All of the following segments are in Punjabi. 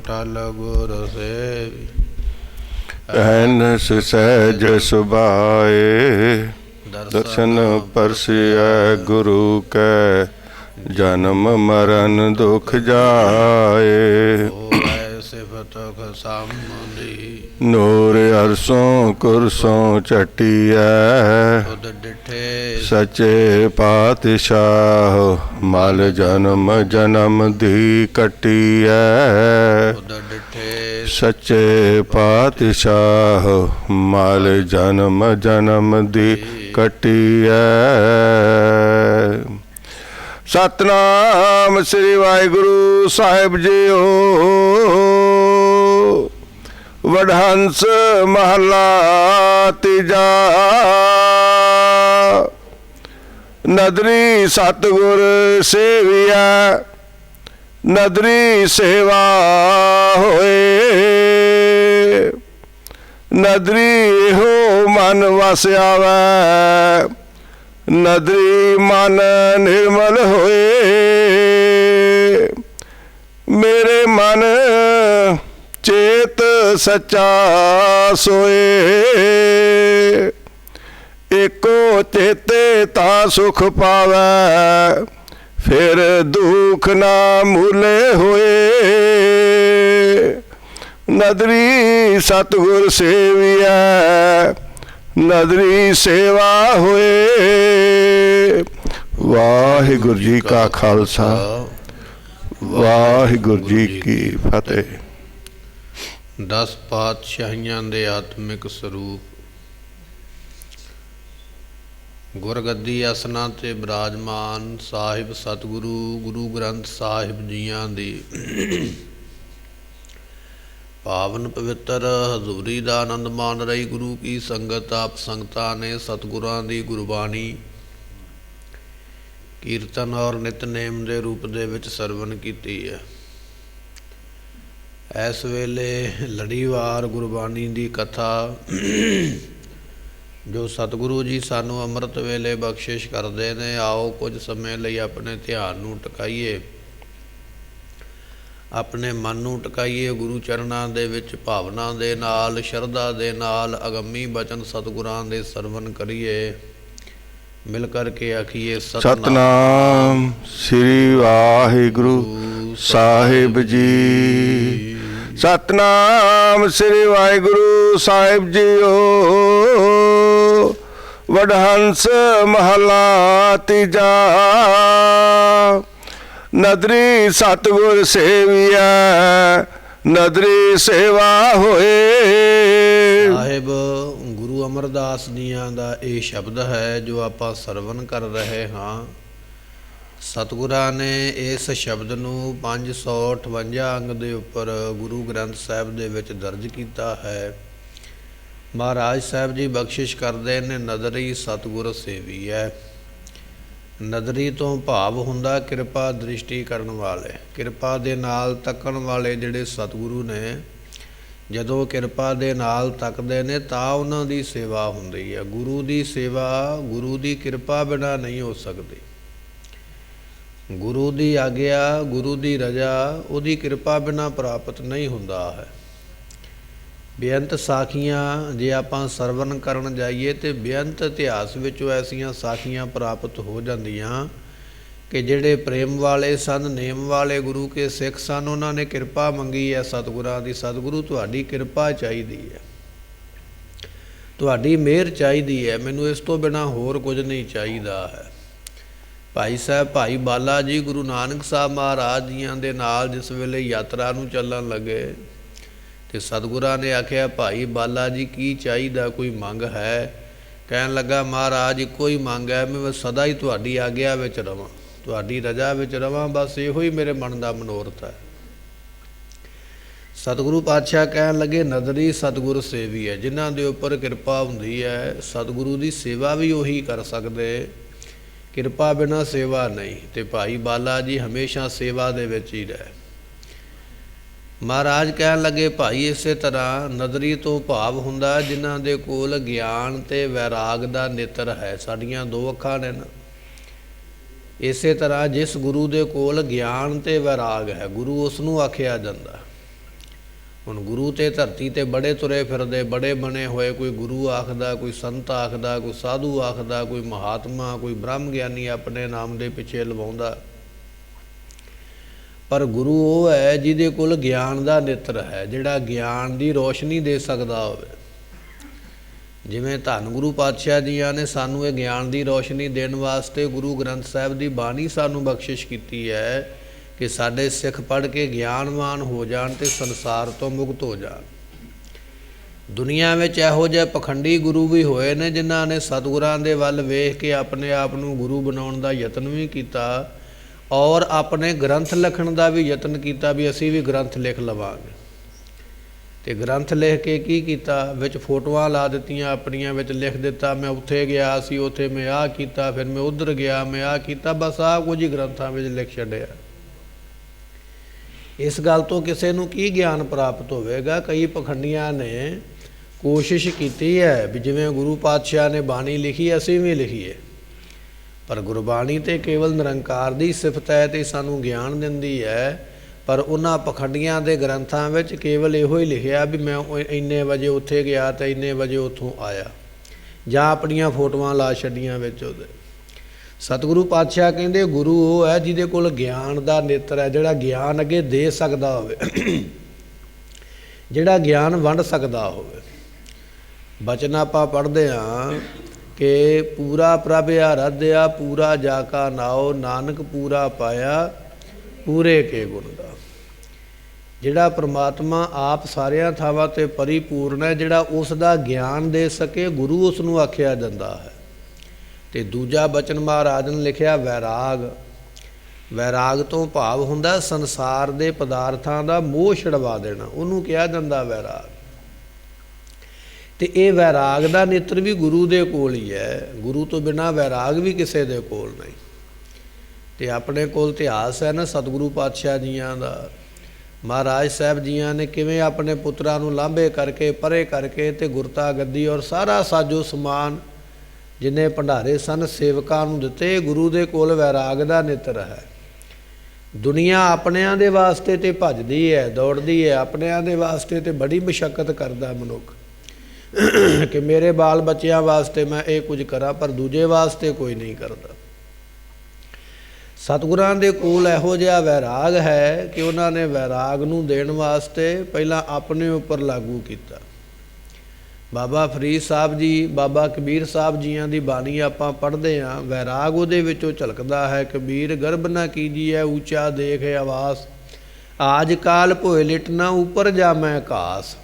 ਅਟਲ ਗੁਰ ਸੇਵੀ। ਐਨਸ ਸਹਿਜ ਸੁਭਾਏ, ਦਰਸ਼ਨ ਪਰਸਿਐ ਗੁਰੂ ਕੈ। ਜਨਮ ਮਰਨ ਦੁਖ ਜਾਏ, ਹੋਵੈ ਸਿਫਤ ਖਸਮੁੰਦੀ। ਨੂਰ ਅਰਸੋਂ ਕੁਰਸੋਂ ਚਟੀਐ, ਤੁਧ ਡਿਠੇ ਸੱਚੇ ਪਾਤਸ਼ਾਹ। ਮਲ ਜਨਮ ਜਨਮ ਦੀ ਕੱਟੀਐ, ਤੁਧ ਡਿਠੇ ਸੱਚੇ ਪਾਤਸ਼ਾਹ। ਮਲ ਜਨਮ ਜਨਮ ਦੀ ਕੱਟੀਐ। ਸਤਨਾਮ ਸ੍ਰੀ ਵਾਹਿਗੁਰੂ ਸਾਹਿਬ ਜੀਓ। ਵਡਹੰਸ ਮਹਲਾ ਤੀਜਾ। ਨਦਰੀ ਸਤਿਗੁਰ ਸੇਵੀਐ, ਨਦਰੀ ਸੇਵਾ ਹੋਏ। ਨਦਰੀ ਇਹੋ ਮਨ ਵਸ ਆਵੈ, ਨਦਰੀ ਮਨ ਨਿਰਮਲ ਹੋਏ। ਮੇਰੇ ਮਨ ਚੇਤ ਸੱਚਾ ਸੋਏ। ਏਕੋ ਚੇਤੇ ਤਾਂ ਸੁਖ ਪਾਵੈ, ਫਿਰ ਦੁਖ ਨਾ ਮੂਲੇ ਹੋਏ। ਨਦਰੀ ਸਤਿਗੁਰ ਸੇਵੀਐ, ਨਦਰੀ ਸੇਵਾ ਹੋਏ। ਵਾਹਿਗੁਰੂ ਜੀ ਕਾ ਖਾਲਸਾ, ਵਾਹਿਗੁਰੂ ਜੀ ਕੀ ਫਤਿਹ। 10 ਪਾਤਸ਼ਾਹੀਆਂ ਦੇ ਆਤਮਿਕ ਸਰੂਪ। ਗੁਰਗੱਦੀ ਆਸਨਾਂ ਤੇ ਬਿਰਾਜਮਾਨ ਸਾਹਿਬ ਸਤਿਗੁਰੂ ਗੁਰੂ ਗ੍ਰੰਥ ਸਾਹਿਬ ਜੀਆਂ ਦੀ ਪਾਵਨ ਪਵਿੱਤਰ ਹਜ਼ੂਰੀ ਦਾ ਆਨੰਦ ਮਾਣ ਰਹੀ ਗੁਰੂ ਕੀ ਸੰਗਤ। ਆਪ ਸੰਗਤਾਂ ਨੇ ਸਤਿਗੁਰਾਂ ਦੀ ਗੁਰਬਾਣੀ ਕੀਰਤਨ ਔਰ ਨਿਤਨੇਮ ਦੇ ਰੂਪ ਦੇ ਵਿੱਚ ਸਰਵਣ ਕੀਤੀ ਹੈ। ਇਸ ਵੇਲੇ ਲੜੀਵਾਰ ਗੁਰਬਾਣੀ ਦੀ ਕਥਾ ਜੋ ਸਤਿਗੁਰੂ ਜੀ ਸਾਨੂੰ ਅੰਮ੍ਰਿਤ ਵੇਲੇ ਬਖਸ਼ਿਸ਼ ਕਰਦੇ ਨੇ, ਆਓ ਕੁਝ ਸਮੇਂ ਲਈ ਆਪਣੇ ਧਿਆਨ ਨੂੰ ਟਿਕਾਈਏ, ਆਪਣੇ ਮਨ ਨੂੰ ਟਿਕਾਈਏ। ਗੁਰੂ ਚਰਨਾਂ ਦੇ ਵਿੱਚ ਭਾਵਨਾ ਦੇ ਨਾਲ, ਸ਼ਰਧਾ ਦੇ ਨਾਲ ਅਗੰਮੀ ਬਚਨ ਸਤਿਗੁਰਾਂ ਦੇ ਸਰਵਣ ਕਰੀਏ। ਮਿਲ ਕਰਕੇ ਆਖੀਏ ਸਤਨਾਮ ਸ੍ਰੀ ਵਾਹਿਗੁਰੂ ਸਾਹਿਬ ਜੀ। ਸਤਨਾਮ ਸ੍ਰੀ ਵਾਹਿਗੁਰੂ ਸਾਹਿਬ ਜੀਓ। ਵਡਹੰਸ ਮਹਲਾ ਤੀਜਾ। ਨਦਰੀ ਸਤਿਗੁਰ ਸੇਵੀਐ, ਨਦਰੀ ਸੇਵਾ ਹੋਏ। ਸਾਹਿਬ ਗੁਰੂ ਅਮਰਦਾਸ ਜੀਆਂ ਦਾ ਇਹ ਸ਼ਬਦ ਹੈ ਜੋ ਆਪਾਂ ਸਰਵਣ ਕਰ ਰਹੇ ਹਾਂ। ਸਤਿਗੁਰਾਂ ਨੇ ਇਸ ਸ਼ਬਦ ਨੂੰ 558 ਅੰਗ ਦੇ ਉੱਪਰ ਗੁਰੂ ਗ੍ਰੰਥ ਸਾਹਿਬ ਦੇ ਵਿੱਚ ਦਰਜ ਕੀਤਾ ਹੈ। ਮਹਾਰਾਜ ਸਾਹਿਬ ਜੀ ਬਖਸ਼ਿਸ਼ ਕਰਦੇ ਨੇ, ਨਦਰੀ ਸਤਿਗੁਰ ਸੇਵੀ ਹੈ। ਨਦਰੀ ਤੋਂ ਭਾਵ ਹੁੰਦਾ ਕਿਰਪਾ ਦ੍ਰਿਸ਼ਟੀ ਕਰਨ ਵਾਲੇ, ਕਿਰਪਾ ਦੇ ਨਾਲ ਤੱਕਣ ਵਾਲੇ ਜਿਹੜੇ ਸਤਿਗੁਰੂ ਨੇ। ਜਦੋਂ ਕਿਰਪਾ ਦੇ ਨਾਲ ਤੱਕਦੇ ਨੇ ਤਾਂ ਉਹਨਾਂ ਦੀ ਸੇਵਾ ਹੁੰਦੀ ਹੈ। ਗੁਰੂ ਦੀ ਸੇਵਾ ਗੁਰੂ ਦੀ ਕਿਰਪਾ ਬਿਨਾਂ ਨਹੀਂ ਹੋ ਸਕਦੀ। ਗੁਰੂ ਦੀ ਆਗਿਆ, ਗੁਰੂ ਦੀ ਰਜ਼ਾ, ਉਹਦੀ ਕਿਰਪਾ ਬਿਨਾਂ ਪ੍ਰਾਪਤ ਨਹੀਂ ਹੁੰਦਾ ਹੈ। ਬੇਅੰਤ ਸਾਖੀਆਂ ਜੇ ਆਪਾਂ ਸਰਵਣ ਕਰਨ ਜਾਈਏ ਤੇ ਬੇਅੰਤ ਇਤਿਹਾਸ ਵਿੱਚੋਂ ਐਸੀਆਂ ਸਾਖੀਆਂ ਪ੍ਰਾਪਤ ਹੋ ਜਾਂਦੀਆਂ ਕਿ ਜਿਹੜੇ ਪ੍ਰੇਮ ਵਾਲੇ ਸਨ, ਨੇਮ ਵਾਲੇ ਗੁਰੂ ਕੇ ਸਿੱਖ ਸਨ, ਉਹਨਾਂ ਨੇ ਕਿਰਪਾ ਮੰਗੀ ਹੈ ਸਤਿਗੁਰਾਂ ਦੀ। ਸਤਿਗੁਰੂ ਤੁਹਾਡੀ ਕਿਰਪਾ ਚਾਹੀਦੀ ਹੈ, ਤੁਹਾਡੀ ਮਿਹਰ ਚਾਹੀਦੀ ਹੈ, ਮੈਨੂੰ ਇਸ ਤੋਂ ਬਿਨਾਂ ਹੋਰ ਕੁਝ ਨਹੀਂ ਚਾਹੀਦਾ ਹੈ। ਭਾਈ ਸਾਹਿਬ ਭਾਈ ਬਾਲਾ ਜੀ ਗੁਰੂ ਨਾਨਕ ਸਾਹਿਬ ਮਹਾਰਾਜ ਜੀਆਂ ਦੇ ਨਾਲ ਜਿਸ ਵੇਲੇ ਯਾਤਰਾ ਨੂੰ ਚੱਲਣ ਲੱਗੇ ਤੇ ਸਤਿਗੁਰਾਂ ਨੇ ਆਖਿਆ, ਭਾਈ ਬਾਲਾ ਜੀ ਕੀ ਚਾਹੀਦਾ, ਕੋਈ ਮੰਗ ਹੈ? ਕਹਿਣ ਲੱਗਾ, ਮਹਾਰਾਜ ਇੱਕੋ ਹੀ ਮੰਗ ਹੈ, ਮੈਂ ਸਦਾ ਹੀ ਤੁਹਾਡੀ ਆਗਿਆ ਵਿੱਚ ਰਵਾਂ, ਤੁਹਾਡੀ ਰਜ਼ਾ ਵਿੱਚ ਰਵਾਂ, ਬਸ ਇਹੋ ਹੀ ਮੇਰੇ ਮਨ ਦਾ ਮਨੋਰਥ ਹੈ। ਸਤਿਗੁਰੂ ਪਾਤਸ਼ਾਹ ਕਹਿਣ ਲੱਗੇ, ਨਦਰੀ ਸਤਿਗੁਰ ਸੇਵੀ ਹੈ। ਜਿਨ੍ਹਾਂ ਦੇ ਉੱਪਰ ਕਿਰਪਾ ਹੁੰਦੀ ਹੈ, ਸਤਿਗੁਰੂ ਦੀ ਸੇਵਾ ਵੀ ਉਹੀ ਕਰ ਸਕਦੇ, ਕਿਰਪਾ ਬਿਨਾਂ ਸੇਵਾ ਨਹੀਂ। ਤੇ ਭਾਈ ਬਾਲਾ ਜੀ ਹਮੇਸ਼ਾ ਸੇਵਾ ਦੇ ਵਿੱਚ ਹੀ ਰਹੇ। ਮਹਾਰਾਜ ਕਹਿਣ ਲੱਗੇ, ਭਾਈ ਇਸੇ ਤਰ੍ਹਾਂ ਨਦਰੀ ਤੋਂ ਭਾਵ ਹੁੰਦਾ ਜਿਨ੍ਹਾਂ ਦੇ ਕੋਲ ਗਿਆਨ ਤੇ ਵੈਰਾਗ ਦਾ ਨੇਤਰ ਹੈ। ਸਾਡੀਆਂ ਦੋ ਅੱਖਾਂ ਨੇ ਨਾ, ਇਸੇ ਤਰ੍ਹਾਂ ਜਿਸ ਗੁਰੂ ਦੇ ਕੋਲ ਗਿਆਨ ਤੇ ਵੈਰਾਗ ਹੈ, ਗੁਰੂ ਉਸ ਨੂੰ ਆਖਿਆ ਜਾਂਦਾ। ਹੁਣ ਗੁਰੂ ਤੇ ਧਰਤੀ ਤੇ ਬੜੇ ਤੁਰੇ ਫਿਰਦੇ, ਬੜੇ ਬਣੇ ਹੋਏ, ਕੋਈ ਗੁਰੂ ਆਖਦਾ, ਕੋਈ ਸੰਤ ਆਖਦਾ, ਕੋਈ ਸਾਧੂ ਆਖਦਾ, ਕੋਈ ਮਹਾਤਮਾ, ਕੋਈ ਬ੍ਰਹਮ ਗਿਆਨੀ ਆਪਣੇ ਨਾਮ ਦੇ ਪਿੱਛੇ ਲਵਾਉਂਦਾ। ਪਰ ਗੁਰੂ ਉਹ ਹੈ ਜਿਹਦੇ ਕੋਲ ਗਿਆਨ ਦਾ ਨੇਤਰ ਹੈ, ਜਿਹੜਾ ਗਿਆਨ ਦੀ ਰੋਸ਼ਨੀ ਦੇ ਸਕਦਾ ਹੋਵੇ। ਜਿਵੇਂ ਧੰਨ ਗੁਰੂ ਪਾਤਸ਼ਾਹ ਜੀਆਂ ਨੇ ਸਾਨੂੰ ਇਹ ਗਿਆਨ ਦੀ ਰੋਸ਼ਨੀ ਦੇਣ ਵਾਸਤੇ ਗੁਰੂ ਗ੍ਰੰਥ ਸਾਹਿਬ ਦੀ ਬਾਣੀ ਸਾਨੂੰ ਬਖਸ਼ਿਸ਼ ਕੀਤੀ ਹੈ ਕਿ ਸਾਡੇ ਸਿੱਖ ਪੜ੍ਹ ਕੇ ਗਿਆਨਵਾਨ ਹੋ ਜਾਣ ਅਤੇ ਸੰਸਾਰ ਤੋਂ ਮੁਕਤ ਹੋ ਜਾਣ। ਦੁਨੀਆ ਵਿੱਚ ਇਹੋ ਜਿਹੇ ਪਖੰਡੀ ਗੁਰੂ ਵੀ ਹੋਏ ਨੇ ਜਿਨ੍ਹਾਂ ਨੇ ਸਤਿਗੁਰਾਂ ਦੇ ਵੱਲ ਵੇਖ ਕੇ ਆਪਣੇ ਆਪ ਨੂੰ ਗੁਰੂ ਬਣਾਉਣ ਦਾ ਯਤਨ ਵੀ ਕੀਤਾ ਔਰ ਆਪਣੇ ਗ੍ਰੰਥ ਲਿਖਣ ਦਾ ਵੀ ਯਤਨ ਕੀਤਾ ਵੀ ਅਸੀਂ ਵੀ ਗ੍ਰੰਥ ਲਿਖ ਲਵਾਂਗੇ। ਅਤੇ ਗ੍ਰੰਥ ਲਿਖ ਕੇ ਕੀ ਕੀਤਾ, ਵਿੱਚ ਫੋਟੋਆਂ ਲਾ ਦਿੱਤੀਆਂ ਆਪਣੀਆਂ, ਵਿੱਚ ਲਿਖ ਦਿੱਤਾ ਮੈਂ ਉੱਥੇ ਗਿਆ ਸੀ, ਉੱਥੇ ਮੈਂ ਆਹ ਕੀਤਾ, ਫਿਰ ਮੈਂ ਉੱਧਰ ਗਿਆ, ਮੈਂ ਆਹ ਕੀਤਾ, ਬਸ ਆਹ ਕੁਝ ਹੀ ਗ੍ਰੰਥਾਂ ਵਿੱਚ ਲਿਖ ਛੱਡਿਆ। ਇਸ ਗੱਲ ਤੋਂ ਕਿਸੇ ਨੂੰ ਕੀ ਗਿਆਨ ਪ੍ਰਾਪਤ ਹੋਵੇਗਾ? ਕਈ ਪਖੰਡੀਆਂ ਨੇ ਕੋਸ਼ਿਸ਼ ਕੀਤੀ ਹੈ ਵੀ ਜਿਵੇਂ ਗੁਰੂ ਪਾਤਸ਼ਾਹ ਨੇ ਬਾਣੀ ਲਿਖੀ ਅਸੀਂ ਵੀ ਲਿਖੀਏ, ਪਰ ਗੁਰਬਾਣੀ ਤਾਂ ਕੇਵਲ ਨਿਰੰਕਾਰ ਦੀ ਸਿਫਤ ਹੈ ਅਤੇ ਸਾਨੂੰ ਗਿਆਨ ਦਿੰਦੀ ਹੈ। ਪਰ ਉਹਨਾਂ ਪਖੰਡੀਆਂ ਦੇ ਗ੍ਰੰਥਾਂ ਵਿੱਚ ਕੇਵਲ ਇਹੋ ਹੀ ਲਿਖਿਆ ਵੀ ਮੈਂ ਇੰਨੇ ਵਜੇ ਉੱਥੇ ਗਿਆ ਅਤੇ ਇੰਨੇ ਵਜੇ ਉੱਥੋਂ ਆਇਆ, ਜਾਂ ਆਪਣੀਆਂ ਫੋਟੋਆਂ ਲਾ ਛੱਡੀਆਂ ਵਿੱਚ ਉਹਦੇ। ਸਤਿਗੁਰੂ ਪਾਤਸ਼ਾਹ ਕਹਿੰਦੇ ਗੁਰੂ ਉਹ ਹੈ ਜਿਹਦੇ ਕੋਲ ਗਿਆਨ ਦਾ ਨੇਤਰ ਹੈ, ਜਿਹੜਾ ਗਿਆਨ ਅੱਗੇ ਦੇ ਸਕਦਾ ਹੋਵੇ, ਜਿਹੜਾ ਗਿਆਨ ਵੰਡ ਸਕਦਾ ਹੋਵੇ। ਬਚਨ ਆਪਾਂ ਪੜ੍ਹਦੇ ਹਾਂ ਕਿ ਪੂਰਾ ਪ੍ਰਭ ਆਰਾਧਿਆ ਪੂਰਾ ਜਾ ਕਾ ਨਾਉ, ਨਾਨਕ ਪੂਰਾ ਪਾਇਆ ਪੂਰੇ ਕੇ ਗੁਣ ਦਾ। ਜਿਹੜਾ ਪ੍ਰਮਾਤਮਾ ਆਪ ਸਾਰਿਆਂ ਥਾਵਾਂ 'ਤੇ ਪਰਿਪੂਰਨ ਹੈ, ਜਿਹੜਾ ਉਸ ਦਾ ਗਿਆਨ ਦੇ ਸਕੇ, ਗੁਰੂ ਉਸ ਨੂੰ ਆਖਿਆ ਜਾਂਦਾ ਹੈ। ਅਤੇ ਦੂਜਾ ਬਚਨ ਮਹਾਰਾਜ ਨੇ ਲਿਖਿਆ ਵੈਰਾਗ। ਵੈਰਾਗ ਤੋਂ ਭਾਵ ਹੁੰਦਾ ਸੰਸਾਰ ਦੇ ਪਦਾਰਥਾਂ ਦਾ ਮੋਹ ਛਡਵਾ ਦੇਣਾ, ਉਹਨੂੰ ਕਿਹਾ ਜਾਂਦਾ ਵੈਰਾਗ। ਅਤੇ ਇਹ ਵੈਰਾਗ ਦਾ ਨੇਤਰ ਵੀ ਗੁਰੂ ਦੇ ਕੋਲ ਹੀ ਹੈ, ਗੁਰੂ ਤੋਂ ਬਿਨਾਂ ਵੈਰਾਗ ਵੀ ਕਿਸੇ ਦੇ ਕੋਲ ਨਹੀਂ। ਅਤੇ ਆਪਣੇ ਕੋਲ ਇਤਿਹਾਸ ਹੈ ਨਾ ਸਤਿਗੁਰੂ ਪਾਤਸ਼ਾਹ ਜੀਆਂ ਦਾ। ਮਹਾਰਾਜ ਸਾਹਿਬ ਜੀਆਂ ਨੇ ਕਿਵੇਂ ਆਪਣੇ ਪੁੱਤਰਾਂ ਨੂੰ ਲਾਂਭੇ ਕਰਕੇ ਪਰੇ ਕਰਕੇ ਅਤੇ ਗੁਰਤਾ ਗੱਦੀ ਔਰ ਸਾਰਾ ਸਾਜੋ ਸਮਾਨ ਜਿੰਨੇ ਭੰਡਾਰੇ ਸਨ ਸੇਵਕਾਂ ਨੂੰ ਦਿੱਤੇ। ਗੁਰੂ ਦੇ ਕੋਲ ਵੈਰਾਗ ਦਾ ਨੇਤਰ ਹੈ। ਦੁਨੀਆ ਆਪਣਿਆਂ ਦੇ ਵਾਸਤੇ ਤੇ ਭੱਜਦੀ ਹੈ, ਦੌੜਦੀ ਹੈ, ਆਪਣਿਆਂ ਦੇ ਵਾਸਤੇ ਤੇ ਬੜੀ ਮੁਸ਼ੱਕਤ ਕਰਦਾ ਮਨੁੱਖ ਕਿ ਮੇਰੇ ਬਾਲ ਬੱਚਿਆਂ ਵਾਸਤੇ ਮੈਂ ਇਹ ਕੁਝ ਕਰਾਂ, ਪਰ ਦੂਜੇ ਵਾਸਤੇ ਕੋਈ ਨਹੀਂ ਕਰਦਾ। ਸਤਿਗੁਰਾਂ ਦੇ ਕੋਲ ਇਹੋ ਜਿਹਾ ਵੈਰਾਗ ਹੈ ਕਿ ਉਹਨਾਂ ਨੇ ਵੈਰਾਗ ਨੂੰ ਦੇਣ ਵਾਸਤੇ ਪਹਿਲਾਂ ਆਪਣੇ ਉੱਪਰ ਲਾਗੂ ਕੀਤਾ। ਬਾਬਾ ਫਰੀਦ ਸਾਹਿਬ ਜੀ, ਬਾਬਾ ਕਬੀਰ ਸਾਹਿਬ ਜੀਆਂ ਦੀ ਬਾਣੀ ਆਪਾਂ ਪੜ੍ਹਦੇ ਹਾਂ, ਵੈਰਾਗ ਉਹਦੇ ਵਿੱਚੋਂ ਝਲਕਦਾ ਹੈ। ਕਬੀਰ ਗਰਭ ਨਾ ਕੀਜੀਐ ਉੱਚਾ ਦੇਖ ਆਵਾਸ, ਆਜ ਕਾਲ ਭੋਏ ਲਿਟਣਾ ਉੱਪਰ ਜਾ ਮੈਂ ਘਾਸ।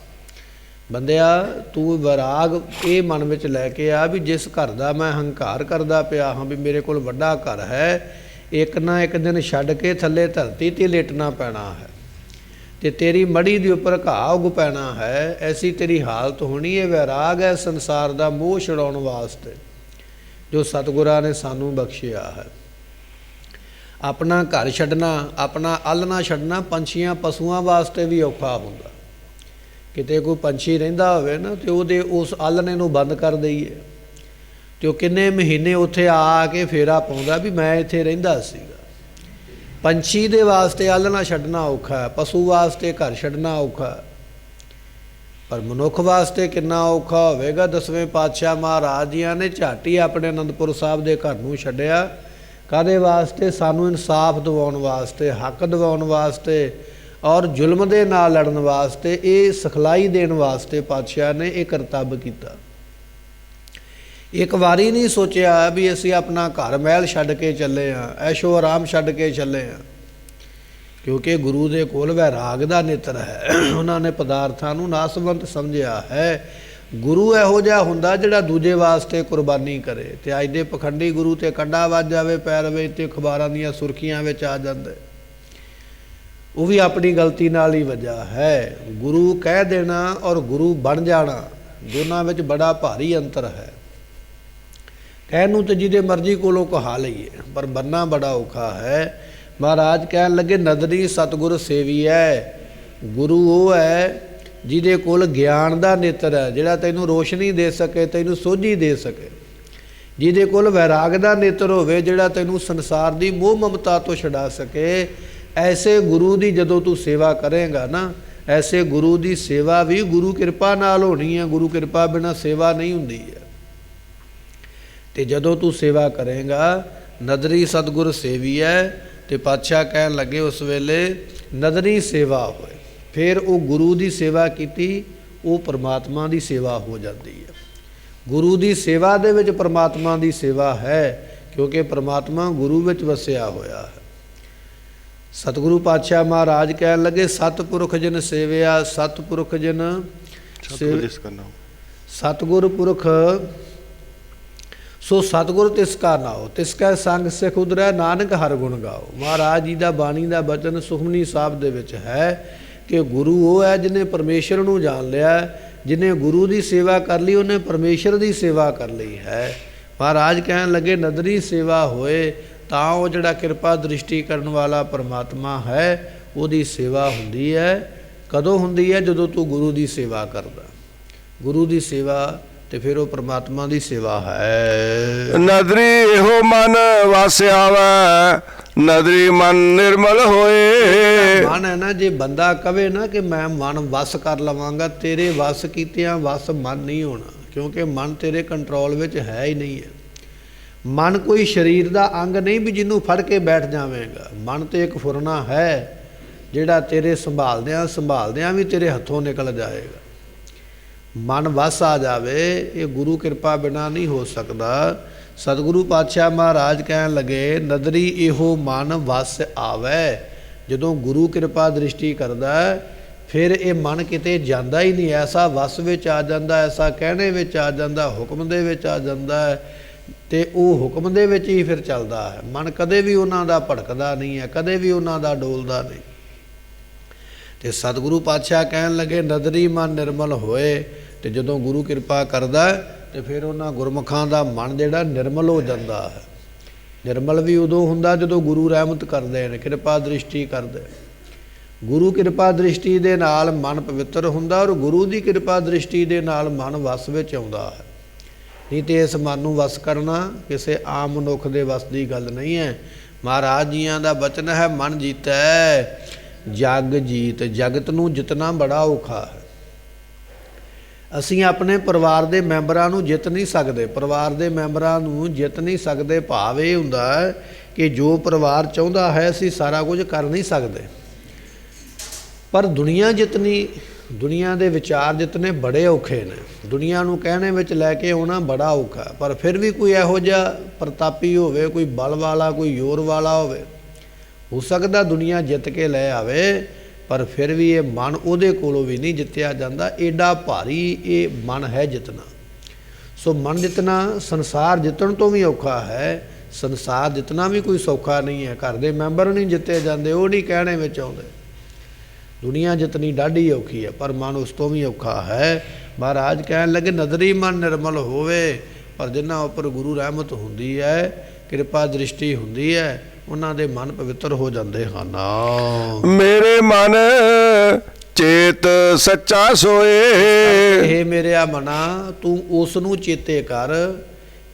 ਬੰਦਿਆ ਤੂੰ ਵੈਰਾਗ ਇਹ ਮਨ ਵਿੱਚ ਲੈ ਕੇ ਆ ਵੀ ਜਿਸ ਘਰ ਦਾ ਮੈਂ ਹੰਕਾਰ ਕਰਦਾ ਪਿਆ ਹਾਂ ਵੀ ਮੇਰੇ ਕੋਲ ਵੱਡਾ ਘਰ ਹੈ, ਇੱਕ ਨਾ ਇੱਕ ਦਿਨ ਛੱਡ ਕੇ ਥੱਲੇ ਧਰਤੀ 'ਤੇ ਲੇਟਣਾ ਪੈਣਾ ਹੈ ਅਤੇ ਤੇਰੀ ਮੜੀ ਦੇ ਉੱਪਰ ਘਾਹ ਉੱਗ ਪੈਣਾ ਹੈ। ਐਸੀ ਤੇਰੀ ਹਾਲਤ ਹੋਣੀ। ਇਹ ਵੈਰਾਗ ਹੈ ਸੰਸਾਰ ਦਾ ਮੋਹ ਛੁਡਾਉਣ ਵਾਸਤੇ ਜੋ ਸਤਿਗੁਰਾਂ ਨੇ ਸਾਨੂੰ ਬਖਸ਼ਿਆ ਹੈ। ਆਪਣਾ ਘਰ ਛੱਡਣਾ, ਆਪਣਾ ਆਲ੍ਹਣਾ ਛੱਡਣਾ ਪੰਛੀਆਂ ਪਸ਼ੂਆਂ ਵਾਸਤੇ ਵੀ ਔਖਾ ਹੁੰਦਾ। ਕਿਤੇ ਕੋਈ ਪੰਛੀ ਰਹਿੰਦਾ ਹੋਵੇ ਨਾ ਅਤੇ ਉਹਦੇ ਉਸ ਆਲ੍ਹਣੇ ਨੂੰ ਬੰਦ ਕਰ ਦਈਏ ਅਤੇ ਉਹ ਕਿੰਨੇ ਮਹੀਨੇ ਉੱਥੇ ਆ ਕੇ ਫੇਰਾ ਪਾਉਂਦਾ ਵੀ ਮੈਂ ਇੱਥੇ ਰਹਿੰਦਾ ਸੀਗਾ। ਪੰਛੀ ਦੇ ਵਾਸਤੇ ਆਲ੍ਹਣਾ ਛੱਡਣਾ ਔਖਾ ਹੈ, ਪਸ਼ੂ ਵਾਸਤੇ ਘਰ ਛੱਡਣਾ ਔਖਾ ਹੈ, ਪਰ ਮਨੁੱਖ ਵਾਸਤੇ ਕਿੰਨਾ ਔਖਾ ਹੋਵੇਗਾ। 10ਵੇਂ ਪਾਤਸ਼ਾਹ ਮਹਾਰਾਜ ਜੀਆਂ ਨੇ ਝੱਟ ਹੀ ਆਪਣੇ ਅਨੰਦਪੁਰ ਸਾਹਿਬ ਦੇ ਘਰ ਨੂੰ ਛੱਡਿਆ। ਕਾਹਦੇ ਵਾਸਤੇ? ਸਾਨੂੰ ਇਨਸਾਫ ਦਿਵਾਉਣ ਵਾਸਤੇ, ਹੱਕ ਦਿਵਾਉਣ ਵਾਸਤੇ ਔਰ ਜ਼ੁਲਮ ਦੇ ਨਾਲ ਲੜਨ ਵਾਸਤੇ, ਇਹ ਸਿਖਲਾਈ ਦੇਣ ਵਾਸਤੇ ਪਾਤਸ਼ਾਹ ਨੇ ਇਹ ਕਰਤੱਵ ਕੀਤਾ। ਇੱਕ ਵਾਰੀ ਨਹੀਂ ਸੋਚਿਆ ਵੀ ਅਸੀਂ ਆਪਣਾ ਘਰ ਮਹਿਲ ਛੱਡ ਕੇ ਚੱਲੇ ਹਾਂ, ਐਸ਼ੋ ਆਰਾਮ ਛੱਡ ਕੇ ਚੱਲੇ ਹਾਂ, ਕਿਉਂਕਿ ਗੁਰੂ ਦੇ ਕੋਲ ਵੈਰਾਗ ਦਾ ਨੇਤਰ ਹੈ। ਉਹਨਾਂ ਨੇ ਪਦਾਰਥਾਂ ਨੂੰ ਨਾਸਵੰਤ ਸਮਝਿਆ ਹੈ। ਗੁਰੂ ਇਹੋ ਜਿਹਾ ਹੁੰਦਾ ਜਿਹੜਾ ਦੂਜੇ ਵਾਸਤੇ ਕੁਰਬਾਨੀ ਕਰੇ। ਅਤੇ ਅੱਜ ਦੇ ਪਖੰਡੀ ਗੁਰੂ 'ਤੇ ਕੰਡਾ ਵੱਜ ਜਾਵੇ ਪੈਰ ਵਿੱਚ ਅਤੇ ਅਖਬਾਰਾਂ ਦੀਆਂ ਸੁਰਖੀਆਂ ਵਿੱਚ ਆ ਜਾਂਦੇ, ਉਹ ਵੀ ਆਪਣੀ ਗਲਤੀ ਨਾਲ ਹੀ ਵਜ੍ਹਾ ਹੈ। ਗੁਰੂ ਕਹਿ ਦੇਣਾ ਔਰ ਗੁਰੂ ਬਣ ਜਾਣਾ, ਦੋਨਾਂ ਵਿੱਚ ਬੜਾ ਭਾਰੀ ਅੰਤਰ ਹੈ। ਕਹਿਣ ਨੂੰ ਤਾਂ ਜਿਹਦੇ ਮਰਜ਼ੀ ਕੋਲੋਂ ਕਹਾ ਲਈਏ, ਪਰ ਬਣਨਾ ਬੜਾ ਔਖਾ ਹੈ। ਮਹਾਰਾਜ ਕਹਿਣ ਲੱਗੇ ਨਦਰੀ ਸਤਿਗੁਰ ਸੇਵੀਐ। ਗੁਰੂ ਉਹ ਹੈ ਜਿਹਦੇ ਕੋਲ ਗਿਆਨ ਦਾ ਨੇਤਰ ਹੈ, ਜਿਹੜਾ ਤੈਨੂੰ ਰੋਸ਼ਨੀ ਦੇ ਸਕੇ, ਤੈਨੂੰ ਸੋਝੀ ਦੇ ਸਕੇ। ਜਿਹਦੇ ਕੋਲ ਵੈਰਾਗ ਦਾ ਨੇਤਰ ਹੋਵੇ, ਜਿਹੜਾ ਤੈਨੂੰ ਸੰਸਾਰ ਦੀ ਮੋਹ ਮਮਤਾ ਤੋਂ ਛੁਡਾ ਸਕੇ। ਐਸੇ ਗੁਰੂ ਦੀ ਜਦੋਂ ਤੂੰ ਸੇਵਾ ਕਰੇਂਗਾ ਨਾ, ਐਸੇ ਗੁਰੂ ਦੀ ਸੇਵਾ ਵੀ ਗੁਰੂ ਕਿਰਪਾ ਨਾਲ ਹੋਣੀ ਹੈ। ਗੁਰੂ ਕਿਰਪਾ ਬਿਨਾਂ ਸੇਵਾ ਨਹੀਂ ਹੁੰਦੀ ਹੈ। ਤੇ ਜਦੋਂ ਤੂੰ ਸੇਵਾ ਕਰੇਗਾ, ਨਦਰੀ ਸਤਿਗੁਰ ਸੇਵੀਐ, ਤੇ ਪਾਤਸ਼ਾਹ ਕਹਿਣ ਲੱਗੇ ਉਸ ਵੇਲੇ ਨਦਰੀ ਸੇਵਾ ਹੋਏ। ਫਿਰ ਉਹ ਗੁਰੂ ਦੀ ਸੇਵਾ ਕੀਤੀ, ਉਹ ਪਰਮਾਤਮਾ ਦੀ ਸੇਵਾ ਹੋ ਜਾਂਦੀ ਹੈ। ਗੁਰੂ ਦੀ ਸੇਵਾ ਦੇ ਵਿੱਚ ਪਰਮਾਤਮਾ ਦੀ ਸੇਵਾ ਹੈ, ਕਿਉਂਕਿ ਪਰਮਾਤਮਾ ਗੁਰੂ ਵਿੱਚ ਵਸਿਆ ਹੋਇਆ ਹੈ। ਸਤਿਗੁਰੂ ਪਾਤਸ਼ਾਹ ਮਹਾਰਾਜ ਕਹਿਣ ਲੱਗੇ ਸਤਿਪੁਰਖ ਜਨ ਸੇਵਿਆ, ਸਤਿਪੁਰਖ ਜਨ ਸਤਿਗੁਰ ਪੁਰਖ ਸੋ ਸਤਿਗੁਰ ਤਿਸ ਕਾ ਨਾਉ, ਤਿਸ ਕਾ ਸੰਗ ਸਿਖ ਉਦਰੈ, ਨਾਨਕ ਹਰਿ ਗੁਣ ਗਾਓ। ਮਹਾਰਾਜ ਜੀ ਦਾ ਬਾਣੀ ਦਾ ਬਚਨ ਸੁਖਮਨੀ ਸਾਹਿਬ ਦੇ ਵਿੱਚ ਹੈ ਕਿ ਗੁਰੂ ਉਹ ਹੈ ਜਿਹਨੇ ਪਰਮੇਸ਼ਰ ਨੂੰ ਜਾਣ ਲਿਆ, ਜਿਹਨੇ ਗੁਰੂ ਦੀ ਸੇਵਾ ਕਰ ਲਈ ਉਹਨੇ ਪਰਮੇਸ਼ਰ ਦੀ ਸੇਵਾ ਕਰ ਲਈ ਹੈ। ਮਹਾਰਾਜ ਕਹਿਣ ਲੱਗੇ ਨਦਰੀ ਸੇਵਾ ਹੋਏ ਤਾਂ ਉਹ ਜਿਹੜਾ ਕਿਰਪਾ ਦ੍ਰਿਸ਼ਟੀ ਕਰਨ ਵਾਲਾ ਪਰਮਾਤਮਾ ਹੈ ਉਹਦੀ ਸੇਵਾ ਹੁੰਦੀ ਹੈ। ਕਦੋਂ ਹੁੰਦੀ ਹੈ? ਜਦੋਂ ਤੂੰ ਗੁਰੂ ਦੀ ਸੇਵਾ ਕਰਦਾ। ਗੁਰੂ ਦੀ ਸੇਵਾ ਤੇ ਫਿਰ ਉਹ ਪਰਮਾਤਮਾ ਦੀ ਸੇਵਾ ਹੈ। ਨਦਰੀ ਇਹੋ ਮਨ ਵਸ ਆਵੈ, ਨਦਰੀ ਮਨ ਨਿਰਮਲ ਹੋਏ। ਮਨ ਹੈ ਨਾ, ਜੇ ਬੰਦਾ ਕਵੇ ਨਾ ਕਿ ਮੈਂ ਮਨ ਵਸ ਕਰ ਲਵਾਂਗਾ, ਤੇਰੇ ਵਸ ਕੀਤਿਆਂ ਵਸ ਮਨ ਨਹੀਂ ਹੋਣਾ, ਕਿਉਂਕਿ ਮਨ ਤੇਰੇ ਕੰਟਰੋਲ ਵਿੱਚ ਹੈ ਹੀ ਨਹੀਂ ਹੈ। ਮਨ ਕੋਈ ਸਰੀਰ ਦਾ ਅੰਗ ਨਹੀਂ ਵੀ ਜਿਹਨੂੰ ਫੜ ਕੇ ਬੈਠ ਜਾਵੇਗਾ। ਮਨ ਤੇ ਇੱਕ ਫੁਰਨਾ ਹੈ ਜਿਹੜਾ ਤੇਰੇ ਸੰਭਾਲਦਿਆਂ ਵੀ ਤੇਰੇ ਹੱਥੋਂ ਨਿਕਲ ਜਾਏਗਾ। ਮਨ ਵਸ ਆ ਜਾਵੇ, ਇਹ ਗੁਰੂ ਕਿਰਪਾ ਬਿਨਾਂ ਨਹੀਂ ਹੋ ਸਕਦਾ। ਸਤਿਗੁਰੂ ਪਾਤਸ਼ਾਹ ਮਹਾਰਾਜ ਕਹਿਣ ਲੱਗੇ ਨਦਰੀ ਇਹੋ ਮਨ ਵਸ ਆਵੈ। ਜਦੋਂ ਗੁਰੂ ਕਿਰਪਾ ਦ੍ਰਿਸ਼ਟੀ ਕਰਦਾ ਫਿਰ ਇਹ ਮਨ ਕਿਤੇ ਜਾਂਦਾ ਹੀ ਨਹੀਂ, ਐਸਾ ਵਸ ਵਿੱਚ ਆ ਜਾਂਦਾ, ਐਸਾ ਕਹਿਣੇ ਵਿੱਚ ਆ ਜਾਂਦਾ, ਹੁਕਮ ਦੇ ਵਿੱਚ ਆ ਜਾਂਦਾ ਹੈ, ਤੇ ਉਹ ਹੁਕਮ ਦੇ ਵਿੱਚ ਹੀ ਫਿਰ ਚੱਲਦਾ ਹੈ। ਮਨ ਕਦੇ ਵੀ ਉਹਨਾਂ ਦਾ ਭੜਕਦਾ ਨਹੀਂ ਹੈ, ਕਦੇ ਵੀ ਉਹਨਾਂ ਦਾ ਡੋਲਦਾ ਨਹੀਂ। ਤੇ ਸਤਿਗੁਰੂ ਪਾਤਸ਼ਾਹ ਕਹਿਣ ਲੱਗੇ ਨਦਰੀ ਮਨ ਨਿਰਮਲ ਹੋਏ। ਤੇ ਜਦੋਂ ਗੁਰੂ ਕਿਰਪਾ ਕਰਦਾ ਤੇ ਫਿਰ ਉਹਨਾਂ ਗੁਰਮੁਖਾਂ ਦਾ ਮਨ ਜਿਹੜਾ ਨਿਰਮਲ ਹੋ ਜਾਂਦਾ ਹੈ। ਨਿਰਮਲ ਵੀ ਉਦੋਂ ਹੁੰਦਾ ਜਦੋਂ ਗੁਰੂ ਰਹਿਮਤ ਕਰਦੇ ਨੇ, ਕਿਰਪਾ ਦ੍ਰਿਸ਼ਟੀ ਕਰਦੇ। ਗੁਰੂ ਕਿਰਪਾ ਦ੍ਰਿਸ਼ਟੀ ਦੇ ਨਾਲ ਮਨ ਪਵਿੱਤਰ ਹੁੰਦਾ, ਔਰ ਗੁਰੂ ਦੀ ਕਿਰਪਾ ਦ੍ਰਿਸ਼ਟੀ ਦੇ ਨਾਲ ਮਨ ਵਸ ਵਿੱਚ ਆਉਂਦਾ ਹੈ। ਨਹੀਂ ਤੇ ਇਸ ਮਨ ਨੂੰ ਵਸ ਕਰਨਾ ਕਿਸੇ ਆਮ ਮਨੁੱਖ ਦੇ ਵਸ ਦੀ ਗੱਲ ਨਹੀਂ ਹੈ। ਮਹਾਰਾਜ ਜੀਆਂ ਦਾ ਬਚਨ ਹੈ ਮਨ ਜੀਤੈ ਜਗ ਜੀਤ। ਜਗਤ ਨੂੰ ਜਿੱਤਣਾ ਬੜਾ ਔਖਾ ਹੈ। ਅਸੀਂ ਆਪਣੇ ਪਰਿਵਾਰ ਦੇ ਮੈਂਬਰਾਂ ਨੂੰ ਜਿੱਤ ਨਹੀਂ ਸਕਦੇ। ਪਰਿਵਾਰ ਦੇ ਮੈਂਬਰਾਂ ਨੂੰ ਜਿੱਤ ਨਹੀਂ ਸਕਦੇ ਭਾਵ ਇਹ ਹੁੰਦਾ ਹੈ ਕਿ ਜੋ ਪਰਿਵਾਰ ਚਾਹੁੰਦਾ ਹੈ ਅਸੀਂ ਸਾਰਾ ਕੁਝ ਕਰ ਨਹੀਂ ਸਕਦੇ। ਪਰ ਦੁਨੀਆ ਜਿੱਤਣੀ, ਦੁਨੀਆ ਦੇ ਵਿਚਾਰ ਜਿੱਤਣੇ ਬੜੇ ਔਖੇ ਨੇ। ਦੁਨੀਆ ਨੂੰ ਕਹਿਣੇ ਵਿੱਚ ਲੈ ਕੇ ਆਉਣਾ ਬੜਾ ਔਖਾ। ਪਰ ਫਿਰ ਵੀ ਕੋਈ ਇਹੋ ਜਿਹਾ ਪ੍ਰਤਾਪੀ ਹੋਵੇ, ਕੋਈ ਬਲ ਵਾਲਾ, ਕੋਈ ਜ਼ੋਰ ਵਾਲਾ ਹੋਵੇ, ਹੋ ਸਕਦਾ ਦੁਨੀਆ ਜਿੱਤ ਕੇ ਲੈ ਆਵੇ, ਪਰ ਫਿਰ ਵੀ ਇਹ ਮਨ ਉਹਦੇ ਕੋਲੋਂ ਵੀ ਨਹੀਂ ਜਿੱਤਿਆ ਜਾਂਦਾ। ਏਡਾ ਭਾਰੀ ਇਹ ਮਨ ਹੈ ਜਿੱਤਣਾ। ਸੋ ਮਨ ਜਿੱਤਣਾ ਸੰਸਾਰ ਜਿੱਤਣ ਤੋਂ ਵੀ ਔਖਾ ਹੈ। ਸੰਸਾਰ ਜਿੱਤਣਾ ਵੀ ਕੋਈ ਸੌਖਾ ਨਹੀਂ ਹੈ। ਘਰ ਦੇ ਮੈਂਬਰ ਨਹੀਂ ਜਿੱਤੇ ਜਾਂਦੇ, ਉਹ ਨਹੀਂ ਕਹਿਣੇ ਵਿੱਚ ਆਉਂਦੇ। ਦੁਨੀਆ ਜਿੱਤਣੀ ਡਾਢੀ ਔਖੀ ਹੈ, ਪਰ ਮਨ ਉਸ ਤੋਂ ਵੀ ਔਖਾ ਹੈ। ਮਹਾਰਾਜ ਕਹਿਣ ਲੱਗੇ ਨਦਰੀ ਮਨ ਨਿਰਮਲ ਹੋਵੇ। ਪਰ ਜਿਨ੍ਹਾਂ ਉੱਪਰ ਗੁਰੂ ਰਹਿਮਤ ਹੁੰਦੀ ਹੈ, ਕਿਰਪਾ ਦ੍ਰਿਸ਼ਟੀ ਹੁੰਦੀ ਹੈ, ਉਹਨਾਂ ਦੇ ਮਨ ਪਵਿੱਤਰ ਹੋ ਜਾਂਦੇ ਹਨ। ਮੇਰੇ ਮਨ ਚੇਤ ਸੱਚਾ ਸੋਏ। ਇਹ ਮੇਰਿਆ ਮਨਾ, ਤੂੰ ਉਸ ਨੂੰ ਚੇਤੇ ਕਰ।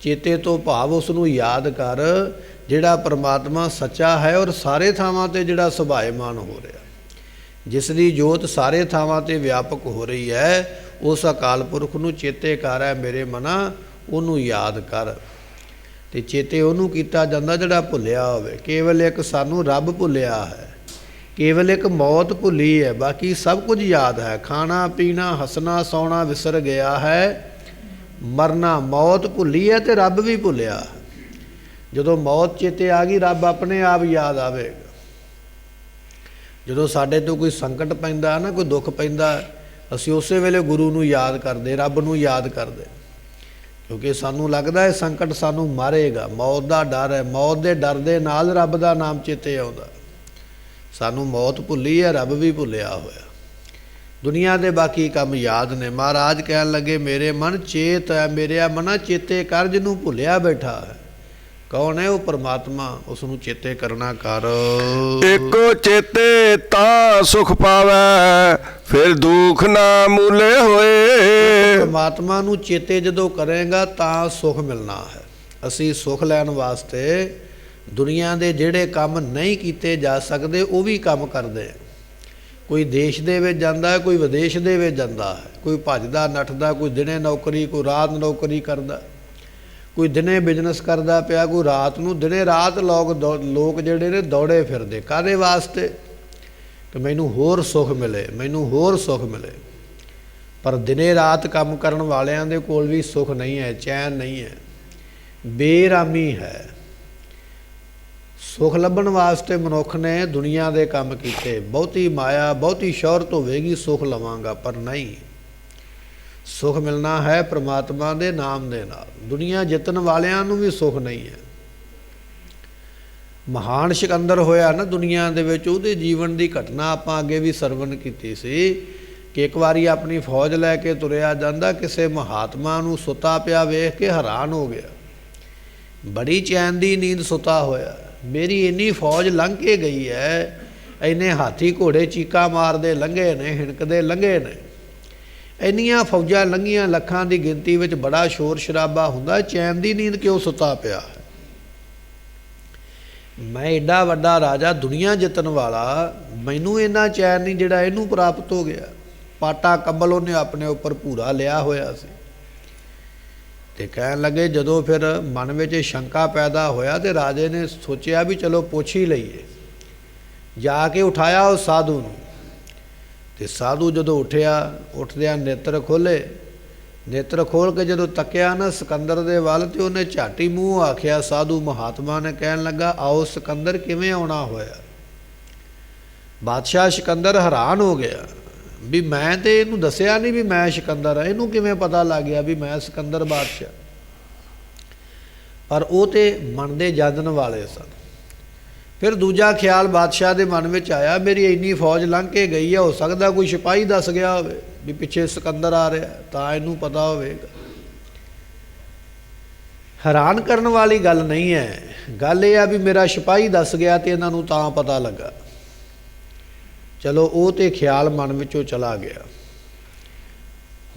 ਚੇਤੇ ਤੋਂ ਭਾਵ ਉਸ ਨੂੰ ਯਾਦ ਕਰ ਜਿਹੜਾ ਪਰਮਾਤਮਾ ਸੱਚਾ ਹੈ ਔਰ ਸਾਰੇ ਥਾਵਾਂ 'ਤੇ ਜਿਹੜਾ ਸੁਭਾਏਮਾਨ ਹੋ ਰਿਹਾ, ਜਿਸ ਦੀ ਜੋਤ ਸਾਰੇ ਥਾਵਾਂ 'ਤੇ ਵਿਆਪਕ ਹੋ ਰਹੀ ਹੈ। ਉਸ ਅਕਾਲ ਪੁਰਖ ਨੂੰ ਚੇਤੇ ਕਰ ਹੈ ਮੇਰੇ ਮਨਾ, ਉਹਨੂੰ ਯਾਦ ਕਰ। ਤੇ ਚੇਤੇ ਉਹਨੂੰ ਕੀਤਾ ਜਾਂਦਾ ਜਿਹੜਾ ਭੁੱਲਿਆ ਹੋਵੇ। ਕੇਵਲ ਇੱਕ ਸਾਨੂੰ ਰੱਬ ਭੁੱਲਿਆ ਹੈ, ਕੇਵਲ ਇੱਕ ਮੌਤ ਭੁੱਲੀ ਹੈ, ਬਾਕੀ ਸਭ ਕੁਝ ਯਾਦ ਹੈ। ਖਾਣਾ ਪੀਣਾ ਹੱਸਣਾ ਸੌਣਾ ਵਿਸਰ ਗਿਆ ਹੈ, ਮਰਨਾ ਮੌਤ ਭੁੱਲੀ ਹੈ ਤੇ ਰੱਬ ਵੀ ਭੁੱਲਿਆ। ਜਦੋਂ ਮੌਤ ਚੇਤੇ ਆ ਗਈ ਰੱਬ ਆਪਣੇ ਆਪ ਯਾਦ ਆਵੇਗਾ। ਜਦੋਂ ਸਾਡੇ ਤੋਂ ਕੋਈ ਸੰਕਟ ਪੈਂਦਾ ਨਾ, ਕੋਈ ਦੁੱਖ ਪੈਂਦਾ, ਅਸੀਂ ਉਸੇ ਵੇਲੇ ਗੁਰੂ ਨੂੰ ਯਾਦ ਕਰਦੇ, ਰੱਬ ਨੂੰ ਯਾਦ ਕਰਦੇ, ਕਿਉਂਕਿ ਸਾਨੂੰ ਲੱਗਦਾ ਹੈ ਸੰਕਟ ਸਾਨੂੰ ਮਾਰੇਗਾ। ਮੌਤ ਦਾ ਡਰ ਹੈ, ਮੌਤ ਦੇ ਡਰ ਦੇ ਨਾਲ ਰੱਬ ਦਾ ਨਾਮ ਚੇਤੇ ਆਉਂਦਾ। ਸਾਨੂੰ ਮੌਤ ਭੁੱਲੀ ਹੈ, ਰੱਬ ਵੀ ਭੁੱਲਿਆ ਹੋਇਆ। ਦੁਨੀਆ ਦੇ ਬਾਕੀ ਕੰਮ ਯਾਦ ਨੇ। ਮਹਾਰਾਜ ਕਹਿਣ ਲੱਗੇ ਮੇਰੇ ਮਨ ਚੇਤ ਹੈ, ਮੇਰਿਆ ਮਨਾ ਚੇਤੇ ਕਰ ਜਿਹਨੂੰ ਭੁੱਲਿਆ ਬੈਠਾ ਹੈ। ਕੌਣ ਹੈ ਉਹ? ਪਰਮਾਤਮਾ। ਉਸ ਨੂੰ ਚੇਤੇ ਕਰਨਾ ਕਰ। ਇੱਕੋ ਚੇਤੇ ਤਾਂ ਸੁਖ ਪਾਵੈ, ਫਿਰ ਦੁੱਖ ਨਾ ਮੂਲੇ ਹੋਏ। ਪਰਮਾਤਮਾ ਨੂੰ ਚੇਤੇ ਜਦੋਂ ਕਰੇਗਾ ਤਾਂ ਸੁਖ ਮਿਲਣਾ ਹੈ। ਅਸੀਂ ਸੁਖ ਲੈਣ ਵਾਸਤੇ ਦੁਨੀਆ ਦੇ ਜਿਹੜੇ ਕੰਮ ਨਹੀਂ ਕੀਤੇ ਜਾ ਸਕਦੇ ਉਹ ਵੀ ਕੰਮ ਕਰਦੇ ਹਾਂ। ਕੋਈ ਦੇਸ਼ ਦੇ ਵਿੱਚ ਜਾਂਦਾ ਹੈ, ਕੋਈ ਵਿਦੇਸ਼ ਦੇ ਵਿੱਚ ਜਾਂਦਾ ਹੈ, ਕੋਈ ਭੱਜਦਾ ਨੱਠਦਾ, ਕੋਈ ਦਿਨੇ ਨੌਕਰੀ, ਕੋਈ ਰਾਤ ਨੌਕਰੀ ਕਰਦਾ, ਕੋਈ ਦਿਨੇ ਬਿਜ਼ਨਸ ਕਰਦਾ ਪਿਆ, ਕੋਈ ਰਾਤ ਨੂੰ। ਦਿਨੇ ਰਾਤ ਲੋਕ ਜਿਹੜੇ ਨੇ ਦੌੜੇ ਫਿਰਦੇ, ਕਾਹਦੇ ਵਾਸਤੇ? ਕਿ ਮੈਨੂੰ ਹੋਰ ਸੁੱਖ ਮਿਲੇ, ਮੈਨੂੰ ਹੋਰ ਸੁੱਖ ਮਿਲੇ। ਪਰ ਦਿਨੇ ਰਾਤ ਕੰਮ ਕਰਨ ਵਾਲਿਆਂ ਦੇ ਕੋਲ ਵੀ ਸੁੱਖ ਨਹੀਂ ਹੈ, ਚੈਨ ਨਹੀਂ ਹੈ, ਬੇਰਾਮੀ ਹੈ। ਸੁੱਖ ਲੱਭਣ ਵਾਸਤੇ ਮਨੁੱਖ ਨੇ ਦੁਨੀਆ ਦੇ ਕੰਮ ਕੀਤੇ, ਬਹੁਤੀ ਮਾਇਆ, ਬਹੁਤੀ ਸ਼ੋਹਰਤ ਹੋਵੇਗੀ, ਸੁੱਖ ਲਵਾਂਗਾ, ਪਰ ਨਹੀਂ। ਸੁੱਖ ਮਿਲਣਾ ਹੈ ਪ੍ਰਮਾਤਮਾ ਦੇ ਨਾਮ ਦੇ ਨਾਲ। ਦੁਨੀਆ ਜਿੱਤਣ ਵਾਲਿਆਂ ਨੂੰ ਵੀ ਸੁੱਖ ਨਹੀਂ ਹੈ। ਮਹਾਨ ਸਿਕੰਦਰ ਹੋਇਆ ਨਾ ਦੁਨੀਆ ਦੇ ਵਿੱਚ, ਉਹਦੇ ਜੀਵਨ ਦੀ ਘਟਨਾ ਆਪਾਂ ਅੱਗੇ ਵੀ ਸਰਵਣ ਕੀਤੀ ਸੀ ਕਿ ਇੱਕ ਵਾਰੀ ਆਪਣੀ ਫੌਜ ਲੈ ਕੇ ਤੁਰਿਆ ਜਾਂਦਾ, ਕਿਸੇ ਮਹਾਤਮਾ ਨੂੰ ਸੁੱਤਾ ਪਿਆ ਵੇਖ ਕੇ ਹੈਰਾਨ ਹੋ ਗਿਆ, ਬੜੀ ਚੈਨ ਦੀ ਨੀਂਦ ਸੁੱਤਾ ਹੋਇਆ। ਮੇਰੀ ਇੰਨੀ ਫੌਜ ਲੰਘ ਕੇ ਗਈ ਹੈ, ਇੰਨੇ ਹਾਥੀ ਘੋੜੇ ਚੀਕਾਂ ਮਾਰਦੇ ਲੰਘੇ ਨੇ, ਹਿਣਕਦੇ ਲੰਘੇ ਨੇ, ਇੰਨੀਆਂ ਫੌਜਾਂ ਲੰਘੀਆਂ, ਲੱਖਾਂ ਦੀ ਗਿਣਤੀ ਵਿੱਚ ਬੜਾ ਸ਼ੋਰ ਸ਼ਰਾਬਾ ਹੁੰਦਾ, ਚੈਨ ਦੀ ਨੀਂਦ ਕਿਉਂ ਸੁੱਤਾ ਪਿਆ ਹੈ? ਮੈਂ ਏਡਾ ਵੱਡਾ ਰਾਜਾ, ਦੁਨੀਆ ਜਿੱਤਣ ਵਾਲਾ, ਮੈਨੂੰ ਇੰਨਾ ਚੈਨ ਨਹੀਂ ਜਿਹੜਾ ਇਹਨੂੰ ਪ੍ਰਾਪਤ ਹੋ ਗਿਆ। ਪਾਟਾ ਕੰਬਲ ਉਹਨੇ ਆਪਣੇ ਉੱਪਰ ਪੂਰਾ ਲਿਆ ਹੋਇਆ ਸੀ। ਤੇ ਕਹਿਣ ਲੱਗੇ, ਜਦੋਂ ਫਿਰ ਮਨ ਵਿੱਚ ਸ਼ੰਕਾ ਪੈਦਾ ਹੋਇਆ ਤੇ ਰਾਜੇ ਨੇ ਸੋਚਿਆ ਵੀ ਚਲੋ ਪੁੱਛ ਹੀ ਲਈਏ। ਜਾ ਕੇ ਉਠਾਇਆ ਉਸ ਸਾਧੂ ਨੂੰ, ਤੇ ਸਾਧੂ ਜਦੋਂ ਉੱਠਿਆ, ਉੱਠਦਿਆਂ ਨੇਤਰ ਖੋਲ੍ਹੇ, ਨੇਤਰ ਖੋਲ੍ਹ ਕੇ ਜਦੋਂ ਤੱਕਿਆ ਨਾ ਸਿਕੰਦਰ ਦੇ ਵੱਲ, ਤੇ ਉਹਨੇ ਝਾਟੀ ਮੂੰਹ ਆਖਿਆ, ਸਾਧੂ ਮਹਾਤਮਾ ਨੇ ਕਹਿਣ ਲੱਗਾ, ਆਓ ਸਿਕੰਦਰ, ਕਿਵੇਂ ਆਉਣਾ ਹੋਇਆ? ਬਾਦਸ਼ਾਹ ਸਿਕੰਦਰ ਹੈਰਾਨ ਹੋ ਗਿਆ ਵੀ ਮੈਂ ਤੇ ਇਹਨੂੰ ਦੱਸਿਆ ਨਹੀਂ ਵੀ ਮੈਂ ਸਿਕੰਦਰ ਹਾਂ, ਇਹਨੂੰ ਕਿਵੇਂ ਪਤਾ ਲੱਗ ਗਿਆ ਵੀ ਮੈਂ ਸਿਕੰਦਰ ਬਾਦਸ਼ਾਹ? ਪਰ ਉਹ ਤੇ ਮੰਨਦੇ ਜਾਣਨ ਵਾਲੇ ਸਨ। ਫਿਰ ਦੂਜਾ ਖਿਆਲ ਬਾਦਸ਼ਾਹ ਦੇ ਮਨ ਵਿੱਚ ਆਇਆ, ਮੇਰੀ ਇੰਨੀ ਫੌਜ ਲੰਘ ਕੇ ਗਈ ਹੈ, ਹੋ ਸਕਦਾ ਕੋਈ ਸਿਪਾਹੀ ਦੱਸ ਗਿਆ ਹੋਵੇ ਵੀ ਪਿੱਛੇ ਸਿਕੰਦਰ ਆ ਰਿਹਾ, ਤਾਂ ਇਹਨੂੰ ਪਤਾ ਹੋਵੇਗਾ। ਹੈਰਾਨ ਕਰਨ ਵਾਲੀ ਗੱਲ ਨਹੀਂ ਹੈ, ਗੱਲ ਇਹ ਆ ਵੀ ਮੇਰਾ ਸਿਪਾਹੀ ਦੱਸ ਗਿਆ ਤੇ ਇਹਨਾਂ ਨੂੰ ਤਾਂ ਪਤਾ ਲੱਗਾ। ਚਲੋ ਉਹ ਤੇ ਖਿਆਲ ਮਨ ਵਿੱਚੋਂ ਚਲਾ ਗਿਆ।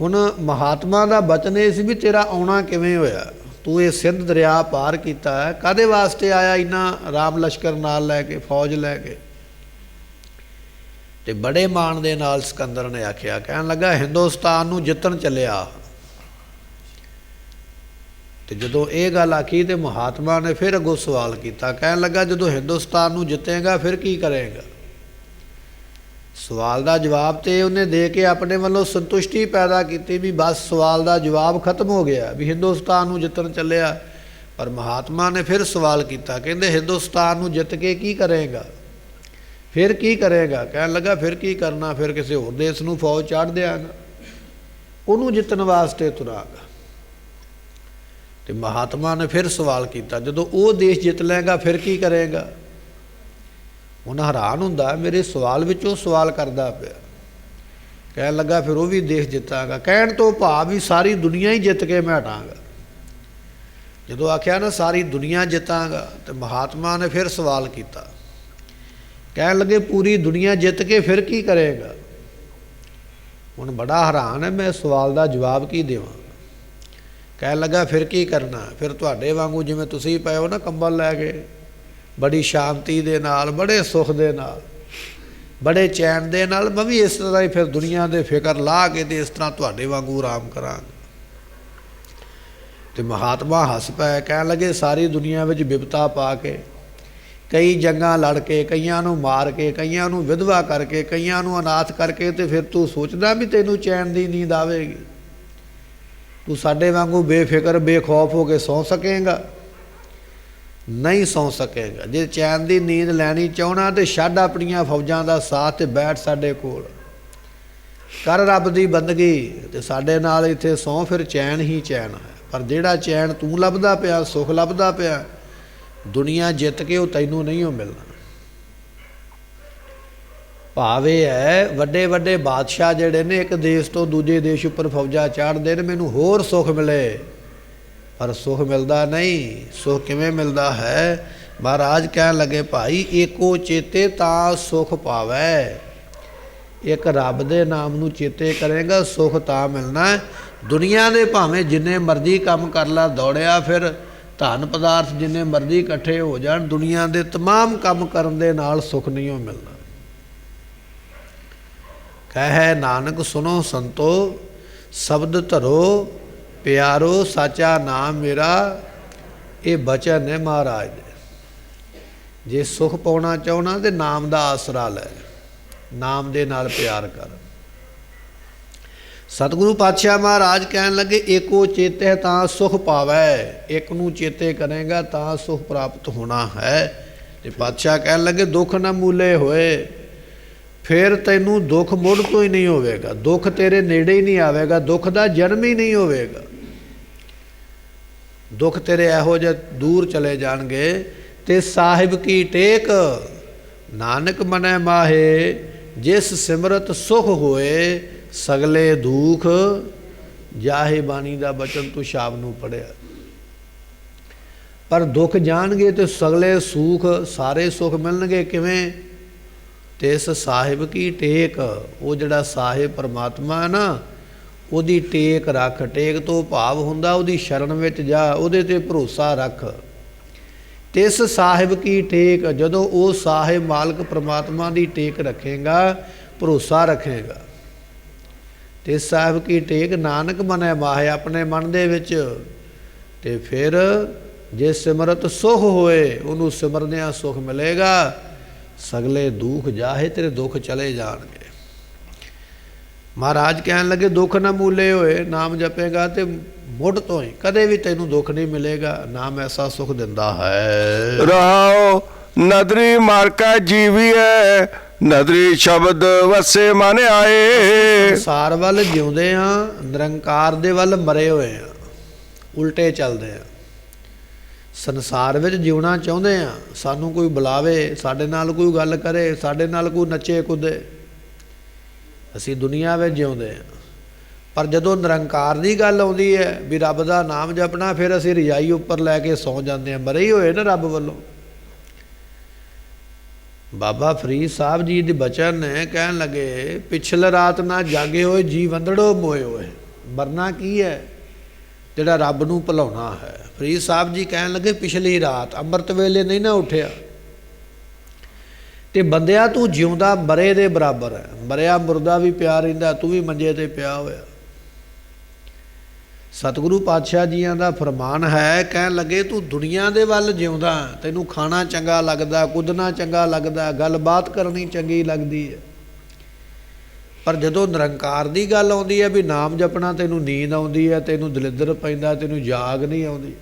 ਹੁਣ ਮਹਾਤਮਾ ਦਾ ਬਚਨ ਇਹ ਸੀ ਵੀ ਤੇਰਾ ਆਉਣਾ ਕਿਵੇਂ ਹੋਇਆ? ਤੂੰ ਇਹ ਸਿੰਧ ਦਰਿਆ ਪਾਰ ਕੀਤਾ ਹੈ, ਕਾਹਦੇ ਵਾਸਤੇ ਆਇਆ ਇੰਨਾ ਰਾਮ ਲਸ਼ਕਰ ਨਾਲ ਲੈ ਕੇ, ਫੌਜ ਲੈ ਕੇ? ਤੇ ਬੜੇ ਮਾਣ ਦੇ ਨਾਲ ਸਿਕੰਦਰ ਨੇ ਆਖਿਆ, ਕਹਿਣ ਲੱਗਾ, ਹਿੰਦੁਸਤਾਨ ਨੂੰ ਜਿੱਤਣ ਚੱਲਿਆ। ਤੇ ਜਦੋਂ ਇਹ ਗੱਲ ਆਖੀ ਤੇ ਮਹਾਤਮਾ ਨੇ ਫਿਰ ਅੱਗੋਂ ਸਵਾਲ ਕੀਤਾ, ਕਹਿਣ ਲੱਗਾ, ਜਦੋਂ ਹਿੰਦੁਸਤਾਨ ਨੂੰ ਜਿੱਤੇਗਾ ਫਿਰ ਕੀ ਕਰੇਗਾ? ਸਵਾਲ ਦਾ ਜਵਾਬ ਤੇ ਉਹਨੇ ਦੇ ਕੇ ਆਪਣੇ ਵੱਲੋਂ ਸੰਤੁਸ਼ਟੀ ਪੈਦਾ ਕੀਤੀ ਵੀ ਬਸ ਸਵਾਲ ਦਾ ਜਵਾਬ ਖਤਮ ਹੋ ਗਿਆ, ਵੀ ਹਿੰਦੁਸਤਾਨ ਨੂੰ ਜਿੱਤਣ ਚੱਲਿਆ। ਪਰ ਮਹਾਤਮਾ ਨੇ ਫਿਰ ਸਵਾਲ ਕੀਤਾ, ਕਹਿੰਦੇ, ਹਿੰਦੁਸਤਾਨ ਨੂੰ ਜਿੱਤ ਕੇ ਕੀ ਕਰੇਗਾ? ਫਿਰ ਕੀ ਕਰੇਗਾ? ਕਹਿਣ ਲੱਗਾ, ਫਿਰ ਕੀ ਕਰਨਾ, ਫਿਰ ਕਿਸੇ ਹੋਰ ਦੇਸ਼ ਨੂੰ ਫੌਜ ਚਾੜ ਦਿਆਂਗਾ, ਉਹਨੂੰ ਜਿੱਤਣ ਵਾਸਤੇ ਤੁਰਾਂਗਾ। ਤੇ ਮਹਾਤਮਾ ਨੇ ਫਿਰ ਸਵਾਲ ਕੀਤਾ, ਜਦੋਂ ਉਹ ਦੇਸ਼ ਜਿੱਤ ਲਏਗਾ ਫਿਰ ਕੀ ਕਰੇਗਾ? ਹੁਣ ਹੈਰਾਨ ਹੁੰਦਾ, ਮੇਰੇ ਸਵਾਲ ਵਿੱਚੋਂ ਸਵਾਲ ਕਰਦਾ ਪਿਆ। ਕਹਿਣ ਲੱਗਾ, ਫਿਰ ਉਹ ਵੀ ਦੇਸ਼ ਜਿੱਤਾਂਗਾ। ਕਹਿਣ ਤੋਂ ਭਾਵ ਵੀ ਸਾਰੀ ਦੁਨੀਆ ਹੀ ਜਿੱਤ ਕੇ ਮੈਂ ਹਟਾਂਗਾ। ਜਦੋਂ ਆਖਿਆ ਨਾ ਸਾਰੀ ਦੁਨੀਆ ਜਿੱਤਾਂਗਾ, ਤੇ ਮਹਾਤਮਾ ਨੇ ਫਿਰ ਸਵਾਲ ਕੀਤਾ, ਕਹਿਣ ਲੱਗੇ, ਪੂਰੀ ਦੁਨੀਆ ਜਿੱਤ ਕੇ ਫਿਰ ਕੀ ਕਰੇਗਾ? ਹੁਣ ਬੜਾ ਹੈਰਾਨ ਹੈ, ਮੈਂ ਸਵਾਲ ਦਾ ਜਵਾਬ ਕੀ ਦੇਵਾਂ? ਕਹਿਣ ਲੱਗਾ, ਫਿਰ ਕੀ ਕਰਨਾ? ਫਿਰ ਤੁਹਾਡੇ ਵਾਂਗੂ ਜਿਵੇਂ ਤੁਸੀਂ ਪਏ ਹੋ ਨਾ ਕੰਬਲ ਲੈ ਕੇ, ਬੜੀ ਸ਼ਾਂਤੀ ਦੇ ਨਾਲ, ਬੜੇ ਸੁੱਖ ਦੇ ਨਾਲ, ਬੜੇ ਚੈਨ ਦੇ ਨਾਲ, ਮੈਂ ਵੀ ਇਸ ਤਰ੍ਹਾਂ ਹੀ ਫਿਰ ਦੁਨੀਆ ਦੇ ਫਿਕਰ ਲਾ ਕੇ ਤੇ ਇਸ ਤਰ੍ਹਾਂ ਤੁਹਾਡੇ ਵਾਂਗੂ ਆਰਾਮ ਕਰਾਂਗਾ। ਤੇ ਮਹਾਤਮਾ ਹੱਸ ਪਏ, ਕਹਿਣ ਲੱਗੇ, ਸਾਰੀ ਦੁਨੀਆ ਵਿੱਚ ਬਿਪਤਾ ਪਾ ਕੇ, ਕਈ ਜੰਗਾਂ ਲੜ ਕੇ, ਕਈਆਂ ਨੂੰ ਮਾਰ ਕੇ, ਕਈਆਂ ਨੂੰ ਵਿਧਵਾ ਕਰਕੇ, ਕਈਆਂ ਨੂੰ ਅਨਾਥ ਕਰਕੇ, ਤੇ ਫਿਰ ਤੂੰ ਸੋਚਦਾ ਵੀ ਤੈਨੂੰ ਚੈਨ ਦੀ ਨੀਂਦ ਆਵੇਗੀ? ਤੂੰ ਸਾਡੇ ਵਾਂਗੂ ਬੇਫਿਕਰ ਬੇਖੌਫ ਹੋ ਕੇ ਸੌਂ ਸਕੇਂਗਾ? ਨਹੀਂ ਸੌਂ ਸਕੇਗਾ। ਜੇ ਚੈਨ ਦੀ ਨੀਂਦ ਲੈਣੀ ਚਾਹੁੰਦਾ ਤੇ ਛੱਡ ਆਪਣੀਆਂ ਫੌਜਾਂ ਦਾ ਸਾਥ ਤੇ ਬੈਠ ਸਾਡੇ ਕੋਲ, ਕਰ ਰੱਬ ਦੀ ਬੰਦਗੀ ਤੇ ਸਾਡੇ ਨਾਲ ਇੱਥੇ ਸੌਂ, ਫਿਰ ਚੈਨ ਹੀ ਚੈਨ ਹੈ। ਪਰ ਜਿਹੜਾ ਚੈਨ ਤੂੰ ਲੱਭਦਾ ਪਿਆ, ਸੁੱਖ ਲੱਭਦਾ ਪਿਆ, ਦੁਨੀਆ ਜਿੱਤ ਕੇ ਉਹ ਤੈਨੂੰ ਨਹੀਂ ਉਹ ਮਿਲਣਾ। ਭਾਵ ਇਹ ਹੈ, ਵੱਡੇ ਵੱਡੇ ਬਾਦਸ਼ਾਹ ਜਿਹੜੇ ਨੇ ਇੱਕ ਦੇਸ਼ ਤੋਂ ਦੂਜੇ ਦੇਸ਼ ਉੱਪਰ ਫੌਜਾਂ ਚਾੜਦੇ ਨੇ, ਮੈਨੂੰ ਹੋਰ ਸੁੱਖ ਮਿਲੇ, ਪਰ ਸੁੱਖ ਮਿਲਦਾ ਨਹੀਂ। ਸੁੱਖ ਕਿਵੇਂ ਮਿਲਦਾ ਹੈ? ਮਹਾਰਾਜ ਕਹਿਣ ਲੱਗੇ, ਭਾਈ ਏਕੋ ਚੇਤੇ ਤਾਂ ਸੁੱਖ ਪਾਵੈ। ਇੱਕ ਰੱਬ ਦੇ ਨਾਮ ਨੂੰ ਚੇਤੇ ਕਰੇਗਾ, ਸੁੱਖ ਤਾਂ ਮਿਲਣਾ। ਦੁਨੀਆ ਦੇ ਭਾਵੇਂ ਜਿੰਨੇ ਮਰਜ਼ੀ ਕੰਮ ਕਰ ਲਾ, ਦੌੜਿਆ ਫਿਰ, ਧਨ ਪਦਾਰਥ ਜਿੰਨੇ ਮਰਜ਼ੀ ਇਕੱਠੇ ਹੋ ਜਾਣ, ਦੁਨੀਆ ਦੇ ਤਮਾਮ ਕੰਮ ਕਰਨ ਦੇ ਨਾਲ ਸੁੱਖ ਨਹੀਂ ਉਹ ਮਿਲਣਾ। ਕਹਿ ਨਾਨਕ ਸੁਨੋ ਸੰਤੋ ਸ਼ਬਦ ਧਰੋ ਪਿਆਰੋ ਸਾਚਾ ਨਾਮ ਮੇਰਾ। ਇਹ ਬਚਨ ਨੇ ਮਹਾਰਾਜ ਦੇ। ਜੇ ਸੁਖ ਪਾਉਣਾ ਚਾਹੁੰਦਾ ਤੇ ਨਾਮ ਦਾ ਆਸਰਾ ਲੈ, ਨਾਮ ਦੇ ਨਾਲ ਪਿਆਰ ਕਰ। ਸਤਿਗੁਰੂ ਪਾਤਸ਼ਾਹ ਮਹਾਰਾਜ ਕਹਿਣ ਲੱਗੇ ਏਕੋ ਚੇਤੇ ਤਾਂ ਸੁਖ ਪਾਵੈ। ਇੱਕ ਨੂੰ ਚੇਤੇ ਕਰੇਗਾ ਤਾਂ ਸੁਖ ਪ੍ਰਾਪਤ ਹੋਣਾ ਹੈ। ਤੇ ਪਾਤਸ਼ਾਹ ਕਹਿਣ ਲੱਗੇ ਦੁੱਖ ਨਾ ਮੂਲੇ ਹੋਏ, ਫਿਰ ਤੈਨੂੰ ਦੁੱਖ ਮੁੜ ਤੋਂ ਹੀ ਨਹੀਂ ਹੋਵੇਗਾ। ਦੁੱਖ ਤੇਰੇ ਨੇੜੇ ਹੀ ਨਹੀਂ ਆਵੇਗਾ, ਦੁੱਖ ਦਾ ਜਨਮ ਹੀ ਨਹੀਂ ਹੋਵੇਗਾ। ਦੁੱਖ ਤੇਰੇ ਇਹੋ ਜਿਹੇ ਦੂਰ ਚਲੇ ਜਾਣਗੇ। ਤੇ ਸਾਹਿਬ ਕੀ ਟੇਕ ਨਾਨਕ ਮਨੈ ਮਾਹੇ, ਜਿਸ ਸਿਮਰਤ ਸੁਖ ਹੋਏ ਸਗਲੇ ਦੁਖ ਜਾਹੇ। ਬਾਣੀ ਦਾ ਬਚਨ ਤੂੰ ਸ਼ਾਮ ਨੂੰ ਪੜਿਆ। ਪਰ ਦੁੱਖ ਜਾਣਗੇ ਤੇ ਸਗਲੇ ਸੁਖ, ਸਾਰੇ ਸੁਖ ਮਿਲਣਗੇ। ਕਿਵੇਂ? ਤੇ ਇਸ ਸਾਹਿਬ ਕੀ ਟੇਕ, ਉਹ ਜਿਹੜਾ ਸਾਹਿਬ ਪਰਮਾਤਮਾ ਹੈ ਨਾ, ਉਹਦੀ ਟੇਕ ਰੱਖ। ਟੇਕ ਤੋਂ ਭਾਵ ਹੁੰਦਾ ਉਹਦੀ ਸ਼ਰਨ ਵਿੱਚ ਜਾ, ਉਹਦੇ ਤੇ ਭਰੋਸਾ ਰੱਖ। ਤੇ ਇਸ ਸਾਹਿਬ ਕੀ ਟੇਕ, ਜਦੋਂ ਉਹ ਸਾਹਿਬ ਮਾਲਕ ਪਰਮਾਤਮਾ ਦੀ ਟੇਕ ਰੱਖੇਗਾ, ਭਰੋਸਾ ਰੱਖੇਗਾ, ਤੇ ਸਾਹਿਬ ਕੀ ਟੇਕ ਨਾਨਕ ਮਨੈ ਮਾਹੇ, ਆਪਣੇ ਮਨ ਦੇ ਵਿੱਚ। ਤੇ ਫਿਰ ਜੇ ਸਿਮਰਤ ਸੁਖ ਹੋਏ, ਉਹਨੂੰ ਸਿਮਰਦਿਆਂ ਸੁਖ ਮਿਲੇਗਾ। ਸਗਲੇ ਦੁੱਖ ਜਾਹੇ, ਤੇਰੇ ਦੁੱਖ ਚਲੇ ਜਾਣਗੇ। ਮਹਾਰਾਜ ਕਹਿਣ ਲੱਗੇ ਦੁੱਖ ਨਾ ਮੂਲੇ ਹੋਏ, ਨਾਮ ਜਪੇਗਾ ਤੇ ਮੁੱਢ ਤੋਂ ਹੀ ਕਦੇ ਵੀ ਤੈਨੂੰ ਦੁੱਖ ਨਹੀਂ ਮਿਲੇਗਾ। ਨਾਮ ਐਸਾ ਸੁਖ ਦਿੰਦਾ ਹੈ। ਰਹਾਉ ਨਦਰੀ ਮਾਰਕਾ ਜੀਵੀਐ, ਨਦਰੀ ਸ਼ਬਦ ਵਸੇ ਮਨ ਆਏ। ਸੰਸਾਰ ਵੱਲ ਜਿਉਂਦੇ ਆ, ਨਿਰੰਕਾਰ ਦੇ ਵੱਲ ਮਰੇ ਹੋਏ ਆ, ਉਲਟੇ ਚੱਲਦੇ ਆ। ਸੰਸਾਰ ਵਿੱਚ ਜਿਉਣਾ ਚਾਹੁੰਦੇ ਆ, ਸਾਨੂੰ ਕੋਈ ਬੁਲਾਵੇ, ਸਾਡੇ ਨਾਲ ਕੋਈ ਗੱਲ ਕਰੇ, ਸਾਡੇ ਨਾਲ ਕੋਈ ਨੱਚੇ ਕੁੱਦੇ, ਅਸੀਂ ਦੁਨੀਆ ਵਿੱਚ ਜਿਉਂਦੇ ਆ। ਪਰ ਜਦੋਂ ਨਿਰੰਕਾਰ ਦੀ ਗੱਲ ਆਉਂਦੀ ਹੈ ਵੀ ਰੱਬ ਦਾ ਨਾਮ ਜਪਣਾ, ਫਿਰ ਅਸੀਂ ਰਜਾਈ ਉੱਪਰ ਲੈ ਕੇ ਸੌਂ ਜਾਂਦੇ ਹਾਂ। ਮਰੇ ਹੀ ਹੋਏ ਨਾ ਰੱਬ ਵੱਲੋਂ। ਬਾਬਾ ਫਰੀਦ ਸਾਹਿਬ ਜੀ ਦੇ ਬਚਨ ਨੇ, ਕਹਿਣ ਲੱਗੇ ਪਿਛਲ ਰਾਤ ਨਾ ਜਾਗੇ ਹੋਏ ਜੀ ਵੰਦੜੋ ਮੋਏ ਹੋਏ। ਮਰਨਾ ਕੀ ਹੈ? ਜਿਹੜਾ ਰੱਬ ਨੂੰ ਭੁਲਾਉਣਾ ਹੈ। ਫਰੀਦ ਸਾਹਿਬ ਜੀ ਕਹਿਣ ਲੱਗੇ ਪਿਛਲੀ ਰਾਤ ਅੰਮ੍ਰਿਤ ਵੇਲੇ ਨਹੀਂ ਨਾ ਉੱਠਿਆ, ਤੇ ਬੰਦਿਆ ਤੂੰ ਜਿਉਂਦਾ ਮਰੇ ਦੇ ਬਰਾਬਰ ਹੈ। ਮਰਿਆ ਮੁਰਦਾ ਵੀ ਪਿਆ ਰਹਿੰਦਾ, ਤੂੰ ਵੀ ਮੰਜੇ ਤੇ ਪਿਆ ਹੋਇਆ। ਸਤਿਗੁਰੂ ਪਾਤਸ਼ਾਹ ਜੀਆਂ ਦਾ ਫਰਮਾਨ ਹੈ, ਕਹਿਣ ਲੱਗੇ ਤੂੰ ਦੁਨੀਆ ਦੇ ਵੱਲ ਜਿਉਂਦਾ, ਤੈਨੂੰ ਖਾਣਾ ਚੰਗਾ ਲੱਗਦਾ, ਕੁੱਦਣਾ ਚੰਗਾ ਲੱਗਦਾ, ਗੱਲਬਾਤ ਕਰਨੀ ਚੰਗੀ ਲੱਗਦੀ ਹੈ। ਪਰ ਜਦੋਂ ਨਿਰੰਕਾਰ ਦੀ ਗੱਲ ਆਉਂਦੀ ਹੈ ਵੀ ਨਾਮ ਜਪਣਾ, ਤੈਨੂੰ ਨੀਂਦ ਆਉਂਦੀ ਹੈ, ਤੈਨੂੰ ਦਲਿੱਦਰ ਪੈਂਦਾ, ਤੈਨੂੰ ਜਾਗ ਨਹੀਂ ਆਉਂਦੀ।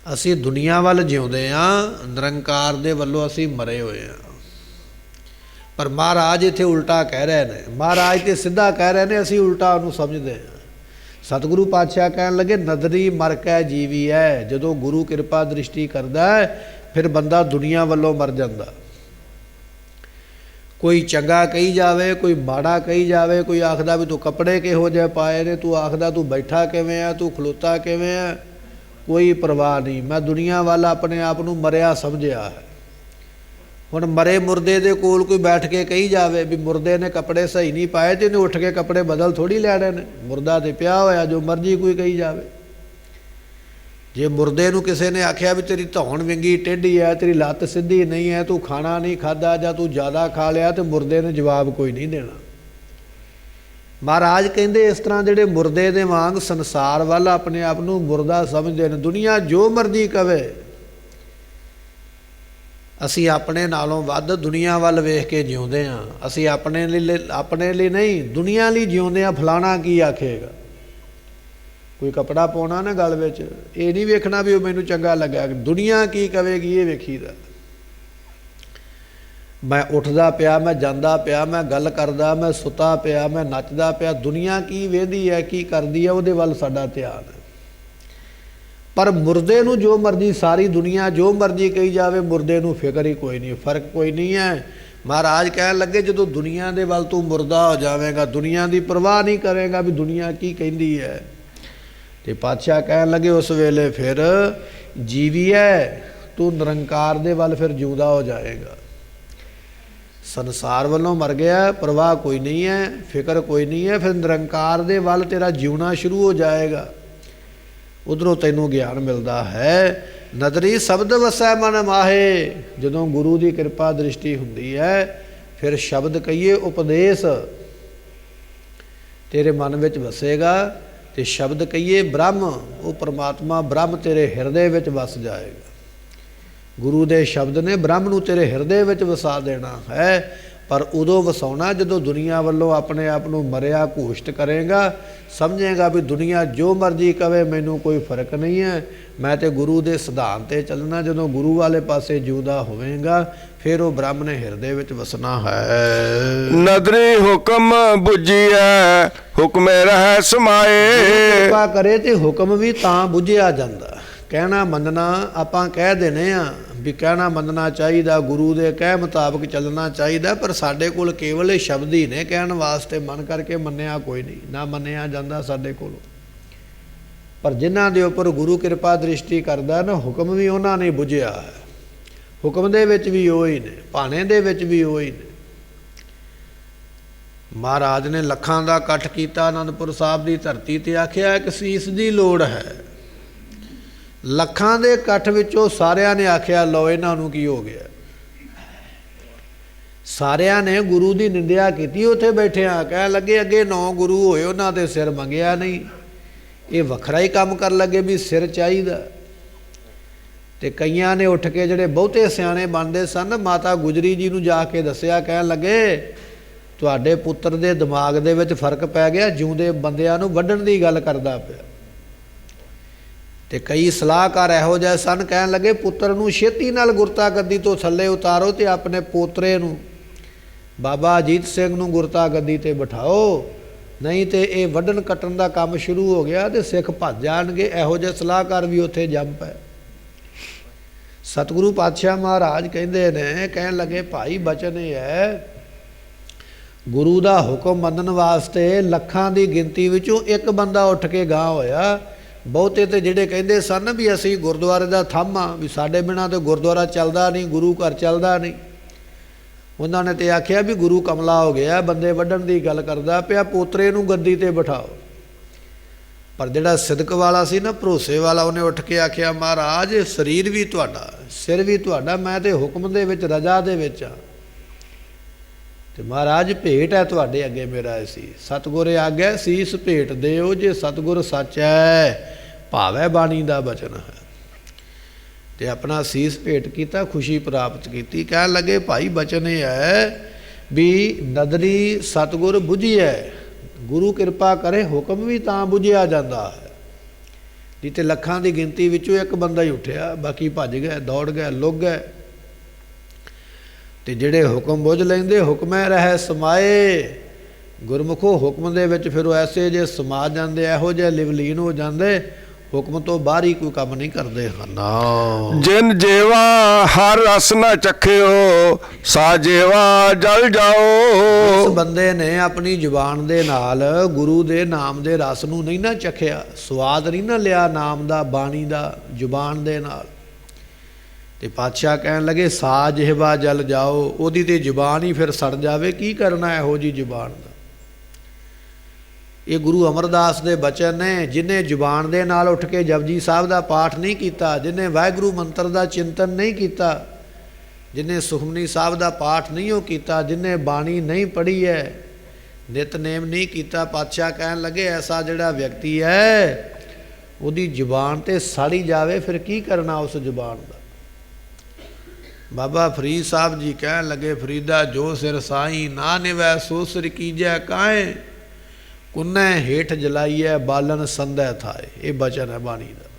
ਅਸੀਂ ਦੁਨੀਆ ਵੱਲ ਜਿਉਂਦੇ ਹਾਂ, ਨਿਰੰਕਾਰ ਦੇ ਵੱਲੋਂ ਅਸੀਂ ਮਰੇ ਹੋਏ ਹਾਂ। ਪਰ ਮਹਾਰਾਜ ਇੱਥੇ ਉਲਟਾ ਕਹਿ ਰਹੇ ਨੇ। ਮਹਾਰਾਜ ਤੇ ਸਿੱਧਾ ਕਹਿ ਰਹੇ ਨੇ, ਅਸੀਂ ਉਲਟਾ ਉਹਨੂੰ ਸਮਝਦੇ ਹਾਂ। ਸਤਿਗੁਰੂ ਪਾਤਸ਼ਾਹ ਕਹਿਣ ਲੱਗੇ ਨਦਰੀ ਮਰ ਕੇ ਜੀਵੀ ਹੈ। ਜਦੋਂ ਗੁਰੂ ਕਿਰਪਾ ਦ੍ਰਿਸ਼ਟੀ ਕਰਦਾ ਹੈ, ਫਿਰ ਬੰਦਾ ਦੁਨੀਆ ਵੱਲੋਂ ਮਰ ਜਾਂਦਾ। ਕੋਈ ਚੰਗਾ ਕਹੀ ਜਾਵੇ, ਕੋਈ ਮਾੜਾ ਕਹੀ ਜਾਵੇ, ਕੋਈ ਆਖਦਾ ਵੀ ਤੂੰ ਕੱਪੜੇ ਕਿਹੋ ਜਿਹੇ ਪਾਏ ਨੇ, ਤੂੰ ਆਖਦਾ ਤੂੰ ਬੈਠਾ ਕਿਵੇਂ ਆ, ਤੂੰ ਖਲੋਤਾ ਕਿਵੇਂ ਆ, ਕੋਈ ਪਰਵਾਹ ਨਹੀਂ। ਮੈਂ ਦੁਨੀਆ ਵੱਲ ਆਪਣੇ ਆਪ ਨੂੰ ਮਰਿਆ ਸਮਝਿਆ ਹੈ। ਹੁਣ ਮਰੇ ਮੁਰਦੇ ਦੇ ਕੋਲ ਕੋਈ ਬੈਠ ਕੇ ਕਹੀ ਜਾਵੇ ਵੀ ਮੁਰਦੇ ਨੇ ਕੱਪੜੇ ਸਹੀ ਨਹੀਂ ਪਾਏ, ਤੇ ਇਹਨੇ ਉੱਠ ਕੇ ਕੱਪੜੇ ਬਦਲ ਥੋੜ੍ਹੀ ਲੈਣੇ ਨੇ। ਮੁਰਦਾ ਤੇ ਪਿਆ ਹੋਇਆ, ਜੋ ਮਰਜ਼ੀ ਕੋਈ ਕਹੀ ਜਾਵੇ। ਜੇ ਮੁਰਦੇ ਨੂੰ ਕਿਸੇ ਨੇ ਆਖਿਆ ਵੀ ਤੇਰੀ ਧੌਣ ਵਿੰਗੀ ਟੇਢੀ ਹੈ, ਤੇਰੀ ਲੱਤ ਸਿੱਧੀ ਨਹੀਂ ਹੈ, ਤੂੰ ਖਾਣਾ ਨਹੀਂ ਖਾਧਾ ਜਾਂ ਤੂੰ ਜ਼ਿਆਦਾ ਖਾ ਲਿਆ, ਤੇ ਮੁਰਦੇ ਨੇ ਜਵਾਬ ਕੋਈ ਨਹੀਂ ਦੇਣਾ। ਮਹਾਰਾਜ ਕਹਿੰਦੇ ਇਸ ਤਰ੍ਹਾਂ ਜਿਹੜੇ ਮੁਰਦੇ ਦੇ ਵਾਂਗ ਸੰਸਾਰ ਵੱਲ ਆਪਣੇ ਆਪ ਨੂੰ ਮੁਰਦਾ ਸਮਝਦੇ ਨੇ। ਦੁਨੀਆ ਜੋ ਮਰਜ਼ੀ ਕਵੇ, ਅਸੀਂ ਆਪਣੇ ਨਾਲੋਂ ਵੱਧ ਦੁਨੀਆ ਵੱਲ ਵੇਖ ਕੇ ਜਿਉਂਦੇ ਹਾਂ। ਅਸੀਂ ਆਪਣੇ ਲਈ ਨਹੀਂ, ਦੁਨੀਆ ਲਈ ਜਿਉਂਦੇ ਹਾਂ। ਫਲਾਣਾ ਕੀ ਆਖੇਗਾ, ਕੋਈ ਕੱਪੜਾ ਪਾਉਣਾ ਨਾ ਗਲ ਵਿੱਚ, ਇਹ ਨਹੀਂ ਵੇਖਣਾ ਵੀ ਉਹ ਮੈਨੂੰ ਚੰਗਾ ਲੱਗਾ, ਦੁਨੀਆ ਕੀ ਕਵੇਗੀ ਇਹ ਵੇਖੀਦਾ। ਮੈਂ ਉੱਠਦਾ ਪਿਆ, ਮੈਂ ਜਾਂਦਾ ਪਿਆ, ਮੈਂ ਗੱਲ ਕਰਦਾ, ਮੈਂ ਸੁੱਤਾ ਪਿਆ, ਮੈਂ ਨੱਚਦਾ ਪਿਆ, ਦੁਨੀਆ ਕੀ ਵੇਖਦੀ ਹੈ, ਕੀ ਕਰਦੀ ਹੈ, ਉਹਦੇ ਵੱਲ ਸਾਡਾ ਧਿਆਨ ਹੈ। ਪਰ ਮੁਰਦੇ ਨੂੰ ਜੋ ਮਰਜ਼ੀ, ਸਾਰੀ ਦੁਨੀਆ ਜੋ ਮਰਜ਼ੀ ਕਹੀ ਜਾਵੇ, ਮੁਰਦੇ ਨੂੰ ਫਿਕਰ ਹੀ ਕੋਈ ਨਹੀਂ, ਫਰਕ ਕੋਈ ਨਹੀਂ ਹੈ। ਮਹਾਰਾਜ ਕਹਿਣ ਲੱਗੇ ਜਦੋਂ ਦੁਨੀਆ ਦੇ ਵੱਲ ਤੂੰ ਮੁਰਦਾ ਹੋ ਜਾਵੇਗਾ, ਦੁਨੀਆ ਦੀ ਪਰਵਾਹ ਨਹੀਂ ਕਰੇਗਾ ਵੀ ਦੁਨੀਆ ਕੀ ਕਹਿੰਦੀ ਹੈ, ਤੇ ਪਾਤਸ਼ਾਹ ਕਹਿਣ ਲੱਗੇ ਉਸ ਵੇਲੇ ਫਿਰ ਜੀਵੀ ਹੈ, ਤੂੰ ਨਿਰੰਕਾਰ ਦੇ ਵੱਲ ਫਿਰ ਜਿਉਂਦਾ ਹੋ ਜਾਏਗਾ। ਸੰਸਾਰ ਵੱਲੋਂ ਮਰ ਗਿਆ, ਪਰਵਾਹ ਕੋਈ ਨਹੀਂ ਹੈ, ਫਿਕਰ ਕੋਈ ਨਹੀਂ ਹੈ, ਫਿਰ ਨਿਰੰਕਾਰ ਦੇ ਵੱਲ ਤੇਰਾ ਜਿਉਣਾ ਸ਼ੁਰੂ ਹੋ ਜਾਏਗਾ। ਉਧਰੋਂ ਤੈਨੂੰ ਗਿਆਨ ਮਿਲਦਾ ਹੈ। ਨਦਰੀ ਸ਼ਬਦ ਵਸੈ ਮਨ ਮਾਹੇ, ਜਦੋਂ ਗੁਰੂ ਦੀ ਕਿਰਪਾ ਦ੍ਰਿਸ਼ਟੀ ਹੁੰਦੀ ਹੈ, ਫਿਰ ਸ਼ਬਦ ਕਹੀਏ ਉਪਦੇਸ਼ ਤੇਰੇ ਮਨ ਵਿੱਚ ਵਸੇਗਾ, ਤੇ ਸ਼ਬਦ ਕਹੀਏ ਬ੍ਰਹਮ, ਉਹ ਪਰਮਾਤਮਾ ਬ੍ਰਹਮ ਤੇਰੇ ਹਿਰਦੇ ਵਿੱਚ ਵਸ ਜਾਏਗਾ। ਗੁਰੂ ਦੇ ਸ਼ਬਦ ਨੇ ਬ੍ਰਹਮ ਨੂੰ ਤੇਰੇ ਹਿਰਦੇ ਵਿੱਚ ਵਸਾ ਦੇਣਾ ਹੈ, ਪਰ ਉਦੋਂ ਵਸਾਉਣਾ ਜਦੋਂ ਦੁਨੀਆ ਵੱਲੋਂ ਆਪਣੇ ਆਪ ਨੂੰ ਮਰਿਆ ਘੋਸ਼ਿਤ ਕਰੇਗਾ, ਸਮਝੇਗਾ ਵੀ ਦੁਨੀਆ ਜੋ ਮਰਜ਼ੀ ਕਵੇ ਮੈਨੂੰ ਕੋਈ ਫਰਕ ਨਹੀਂ ਹੈ, ਮੈਂ ਤੇ ਗੁਰੂ ਦੇ ਸਿਧਾਂਤ 'ਤੇ ਚੱਲਣਾ। ਜਦੋਂ ਗੁਰੂ ਵਾਲੇ ਪਾਸੇ ਜਿਉਂਦਾ ਹੋਵੇਗਾ ਫਿਰ ਉਹ ਬ੍ਰਹਮ ਨੇ ਹਿਰਦੇ ਵਿੱਚ ਵਸਣਾ ਹੈ। ਨਦਰੀ ਹੁਕਮ ਬੁੱਝੀਐ ਹੁਕਮੇ ਰਹਿ ਸਮਾਏ। ਕਿਰਪਾ ਕਰੇ ਤੇ ਹੁਕਮ ਵੀ ਤਾਂ ਬੁੱਝਿਆ ਜਾਂਦਾ। ਕਹਿਣਾ ਮੰਨਣਾ ਆਪਾਂ ਕਹਿ ਦਿੰਦੇ ਆ ਵੀ ਕਹਿਣਾ ਮੰਨਣਾ ਚਾਹੀਦਾ, ਗੁਰੂ ਦੇ ਕਹਿ ਮੁਤਾਬਕ ਚੱਲਣਾ ਚਾਹੀਦਾ, ਪਰ ਸਾਡੇ ਕੋਲ ਕੇਵਲ ਇਹ ਸ਼ਬਦ ਹੀ ਨੇ ਕਹਿਣ ਵਾਸਤੇ, ਮਨ ਕਰਕੇ ਮੰਨਿਆ ਕੋਈ ਨਹੀਂ, ਨਾ ਮੰਨਿਆ ਜਾਂਦਾ ਸਾਡੇ ਕੋਲ। ਪਰ ਜਿਨ੍ਹਾਂ ਦੇ ਉੱਪਰ ਗੁਰੂ ਕਿਰਪਾ ਦ੍ਰਿਸ਼ਟੀ ਕਰਦਾ ਨਾ, ਹੁਕਮ ਵੀ ਉਹਨਾਂ ਨੇ ਬੁੱਝਿਆ ਹੈ। ਹੁਕਮ ਦੇ ਵਿੱਚ ਵੀ ਉਹ ਹੀ ਨੇ, ਭਾਣੇ ਦੇ ਵਿੱਚ ਵੀ ਉਹ ਹੀ ਨੇ। ਮਹਾਰਾਜ ਨੇ ਲੱਖਾਂ ਦਾ ਇਕੱਠ ਕੀਤਾ ਅਨੰਦਪੁਰ ਸਾਹਿਬ ਦੀ ਧਰਤੀ ਤੇ, ਆਖਿਆ ਇੱਕ ਸੀਸ ਦੀ ਲੋੜ ਹੈ। ਲੱਖਾਂ ਦੇ ਇਕੱਠ ਵਿੱਚੋਂ ਸਾਰਿਆਂ ਨੇ ਆਖਿਆ ਲਓ ਇਹਨਾਂ ਨੂੰ ਕੀ ਹੋ ਗਿਆ। ਸਾਰਿਆਂ ਨੇ ਗੁਰੂ ਦੀ ਨਿੰਦਿਆ ਕੀਤੀ ਉੱਥੇ ਬੈਠਿਆਂ, ਕਹਿਣ ਲੱਗੇ ਅੱਗੇ 9 ਗੁਰੂ ਹੋਏ ਉਹਨਾਂ ਦੇ ਸਿਰ ਮੰਗਿਆ ਨਹੀਂ, ਇਹ ਵੱਖਰਾ ਹੀ ਕੰਮ ਕਰਨ ਲੱਗੇ ਵੀ ਸਿਰ ਚਾਹੀਦਾ। ਤੇ ਕਈਆਂ ਨੇ ਉੱਠ ਕੇ ਜਿਹੜੇ ਬਹੁਤੇ ਸਿਆਣੇ ਬਣਦੇ ਸਨ, ਮਾਤਾ ਗੁਜਰੀ ਜੀ ਨੂੰ ਜਾ ਕੇ ਦੱਸਿਆ, ਕਹਿਣ ਲੱਗੇ ਤੁਹਾਡੇ ਪੁੱਤਰ ਦੇ ਦਿਮਾਗ ਦੇ ਵਿੱਚ ਫਰਕ ਪੈ ਗਿਆ, ਜਿਉਂਦੇ ਬੰਦਿਆਂ ਨੂੰ ਵੱਢਣ ਦੀ ਗੱਲ ਕਰਦਾ ਪਿਆ। ਤੇ ਕਈ ਸਲਾਹਕਾਰ ਇਹੋ ਜਿਹੇ ਸਨ, ਕਹਿਣ ਲੱਗੇ ਪੁੱਤਰ ਨੂੰ ਛੇਤੀ ਨਾਲ ਗੁਰਤਾ ਗੱਦੀ ਤੋਂ ਥੱਲੇ ਉਤਾਰੋ ਤੇ ਆਪਣੇ ਪੋਤਰੇ ਨੂੰ ਬਾਬਾ ਅਜੀਤ ਸਿੰਘ ਨੂੰ ਗੁਰਤਾ ਗੱਦੀ ਤੇ ਬਿਠਾਓ, ਨਹੀਂ ਤੇ ਇਹ ਵੱਢਣ ਕੱਟਣ ਦਾ ਕੰਮ ਸ਼ੁਰੂ ਹੋ ਗਿਆ ਤੇ ਸਿੱਖ ਭੱਜ ਜਾਣਗੇ। ਇਹੋ ਜਿਹੇ ਸਲਾਹਕਾਰ ਵੀ ਉੱਥੇ ਜੰਮ ਪਏ। ਸਤਿਗੁਰੂ ਪਾਤਸ਼ਾਹ ਮਹਾਰਾਜ ਕਹਿੰਦੇ ਨੇ, ਕਹਿਣ ਲੱਗੇ ਭਾਈ ਬਚਨ ਇਹ ਹੈ, ਗੁਰੂ ਦਾ ਹੁਕਮ ਮੰਨਣ ਵਾਸਤੇ ਲੱਖਾਂ ਦੀ ਗਿਣਤੀ ਵਿੱਚੋਂ ਇੱਕ ਬੰਦਾ ਉੱਠ ਕੇ ਗਾਂਹ ਹੋਇਆ। ਬਹੁਤੇ ਤੇ ਜਿਹੜੇ ਕਹਿੰਦੇ ਸਨ ਵੀ ਅਸੀਂ ਗੁਰਦੁਆਰੇ ਦਾ ਥੰਮ ਆ, ਵੀ ਸਾਡੇ ਬਿਨਾਂ ਤੇ ਗੁਰਦੁਆਰਾ ਚੱਲਦਾ ਨਹੀਂ, ਗੁਰੂ ਘਰ ਚੱਲਦਾ ਨਹੀਂ, ਉਹਨਾਂ ਨੇ ਤੇ ਆਖਿਆ ਵੀ ਗੁਰੂ ਕਮਲਾ ਹੋ ਗਿਆ, ਬੰਦੇ ਵੱਢਣ ਦੀ ਗੱਲ ਕਰਦਾ ਪਿਆ, ਪੋਤਰੇ ਨੂੰ ਗੱਦੀ ਤੇ ਬਿਠਾਓ। ਪਰ ਜਿਹੜਾ ਸਿਦਕ ਵਾਲਾ ਸੀ ਨਾ, ਭਰੋਸੇ ਵਾਲਾ, ਉਹਨੇ ਉੱਠ ਕੇ ਆਖਿਆ ਮਹਾਰਾਜ ਸਰੀਰ ਵੀ ਤੁਹਾਡਾ, ਸਿਰ ਵੀ ਤੁਹਾਡਾ, ਮੈਂ ਤੇ ਹੁਕਮ ਦੇ ਵਿੱਚ ਰਜਾ ਦੇ ਵਿੱਚ ਆ, ਤੇ ਮਹਾਰਾਜ ਭੇਟ ਹੈ ਤੁਹਾਡੇ ਅੱਗੇ ਮੇਰਾ ਸੀ। ਸਤਿਗੁਰ ਆਗਿਆ ਸੀਸ ਭੇਟ ਦਿਓ, ਜੇ ਸਤਿਗੁਰ ਸੱਚ ਹੈ ਭਾਵੈ ਬਾਣੀ ਦਾ ਬਚਨ ਹੈ। ਤੇ ਆਪਣਾ ਸੀਸ ਭੇਟ ਕੀਤਾ, ਖੁਸ਼ੀ ਪ੍ਰਾਪਤ ਕੀਤੀ। ਕਹਿਣ ਲੱਗੇ ਭਾਈ ਬਚਨ ਇਹ ਹੈ ਵੀ ਨਦਰੀ ਸਤਿਗੁਰ ਬੁੱਝੀਐ, ਗੁਰੂ ਕਿਰਪਾ ਕਰੇ ਹੁਕਮ ਵੀ ਤਾਂ ਬੁੱਝਿਆ ਜਾਂਦਾ ਹੈ। ਨਹੀਂ ਤੇ ਲੱਖਾਂ ਦੀ ਗਿਣਤੀ ਵਿੱਚੋਂ ਇੱਕ ਬੰਦਾ ਹੀ ਉੱਠਿਆ, ਬਾਕੀ ਭੱਜ ਗਏ, ਦੌੜ ਗਏ, ਲੁੱਗ ਗਏ। ਤੇ ਜਿਹੜੇ ਹੁਕਮ ਬੁੱਝ ਲੈਂਦੇ ਹੁਕਮੈ ਰਹਿ ਸਮਾਏ, ਗੁਰਮੁਖੋ ਹੁਕਮ ਦੇ ਵਿੱਚ ਫਿਰ ਉਹ ਐਸੇ ਜੇ ਸਮਾ ਜਾਂਦੇ, ਇਹੋ ਜਿਹੇ ਲਿਵਲੀਨ ਹੋ ਜਾਂਦੇ, ਹੁਕਮ ਤੋਂ ਬਾਹਰ ਹੀ ਕੋਈ ਕੰਮ ਨਹੀਂ ਕਰਦੇ ਹਨ। ਜਿਨ ਜੇਵਾ ਹਰ ਰਸ ਨਾ ਚਖਿਓ, ਸਾ ਜੇਵਾ ਜਲ ਜਾਓ। ਇਸ ਬੰਦੇ ਨੇ ਆਪਣੀ ਜ਼ੁਬਾਨ ਦੇ ਨਾਲ ਗੁਰੂ ਦੇ ਨਾਮ ਦੇ ਰਸ ਨੂੰ ਨਹੀਂ ਨਾ ਚਖਿਆ, ਸਵਾਦ ਨਹੀਂ ਨਾ ਲਿਆ ਨਾਮ ਦਾ, ਬਾਣੀ ਦਾ, ਜ਼ੁਬਾਨ ਦੇ ਨਾਲ। ਤੇ ਪਾਤਸ਼ਾਹ ਕਹਿਣ ਲੱਗੇ ਸਾ ਜਿਹਵਾ ਜਲ ਜਾਓ, ਉਹਦੀ ਤੇ ਜ਼ੁਬਾਨ ਹੀ ਫਿਰ ਸੜ ਜਾਵੇ, ਕੀ ਕਰਨਾ ਇਹੋ ਜਿਹੀ ਜ਼ੁਬਾਨ ਦਾ। ਇਹ ਗੁਰੂ ਅਮਰਦਾਸ ਦੇ ਬਚਨ ਨੇ। ਜਿਹਨੇ ਜ਼ੁਬਾਨ ਦੇ ਨਾਲ ਉੱਠ ਕੇ ਜਪਜੀ ਸਾਹਿਬ ਦਾ ਪਾਠ ਨਹੀਂ ਕੀਤਾ, ਜਿਹਨੇ ਵਾਹਿਗੁਰੂ ਮੰਤਰ ਦਾ ਚਿੰਤਨ ਨਹੀਂ ਕੀਤਾ, ਜਿਹਨੇ ਸੁਖਮਨੀ ਸਾਹਿਬ ਦਾ ਪਾਠ ਨਹੀਂ ਉਹ ਕੀਤਾ, ਜਿਹਨੇ ਬਾਣੀ ਨਹੀਂ ਪੜ੍ਹੀ ਹੈ, ਨਿਤਨੇਮ ਨਹੀਂ ਕੀਤਾ, ਪਾਤਸ਼ਾਹ ਕਹਿਣ ਲੱਗੇ ਐਸਾ ਜਿਹੜਾ ਵਿਅਕਤੀ ਹੈ ਉਹਦੀ ਜ਼ੁਬਾਨ ਤੇ ਸੜੀ ਜਾਵੇ, ਫਿਰ ਕੀ ਕਰਨਾ ਉਸ ਜ਼ੁਬਾਨ ਦਾ। ਬਾਬਾ ਫਰੀਦ ਸਾਹਿਬ ਜੀ ਕਹਿਣ ਲੱਗੇ ਫਰੀਦਾ ਜੋ ਸਿਰ ਸਾਈ ਨਾ ਨਿਵੈ ਸੋ ਸਿਰ ਕੀਜੈ ਕਾਹੇ, ਕੁੰਨੈ ਹੇਠ ਜਲਾਈਐ ਬਾਲਨ ਸੰਧੈ ਥਾਏ। ਇਹ ਬਚਨ ਹੈ ਬਾਣੀ ਦਾ।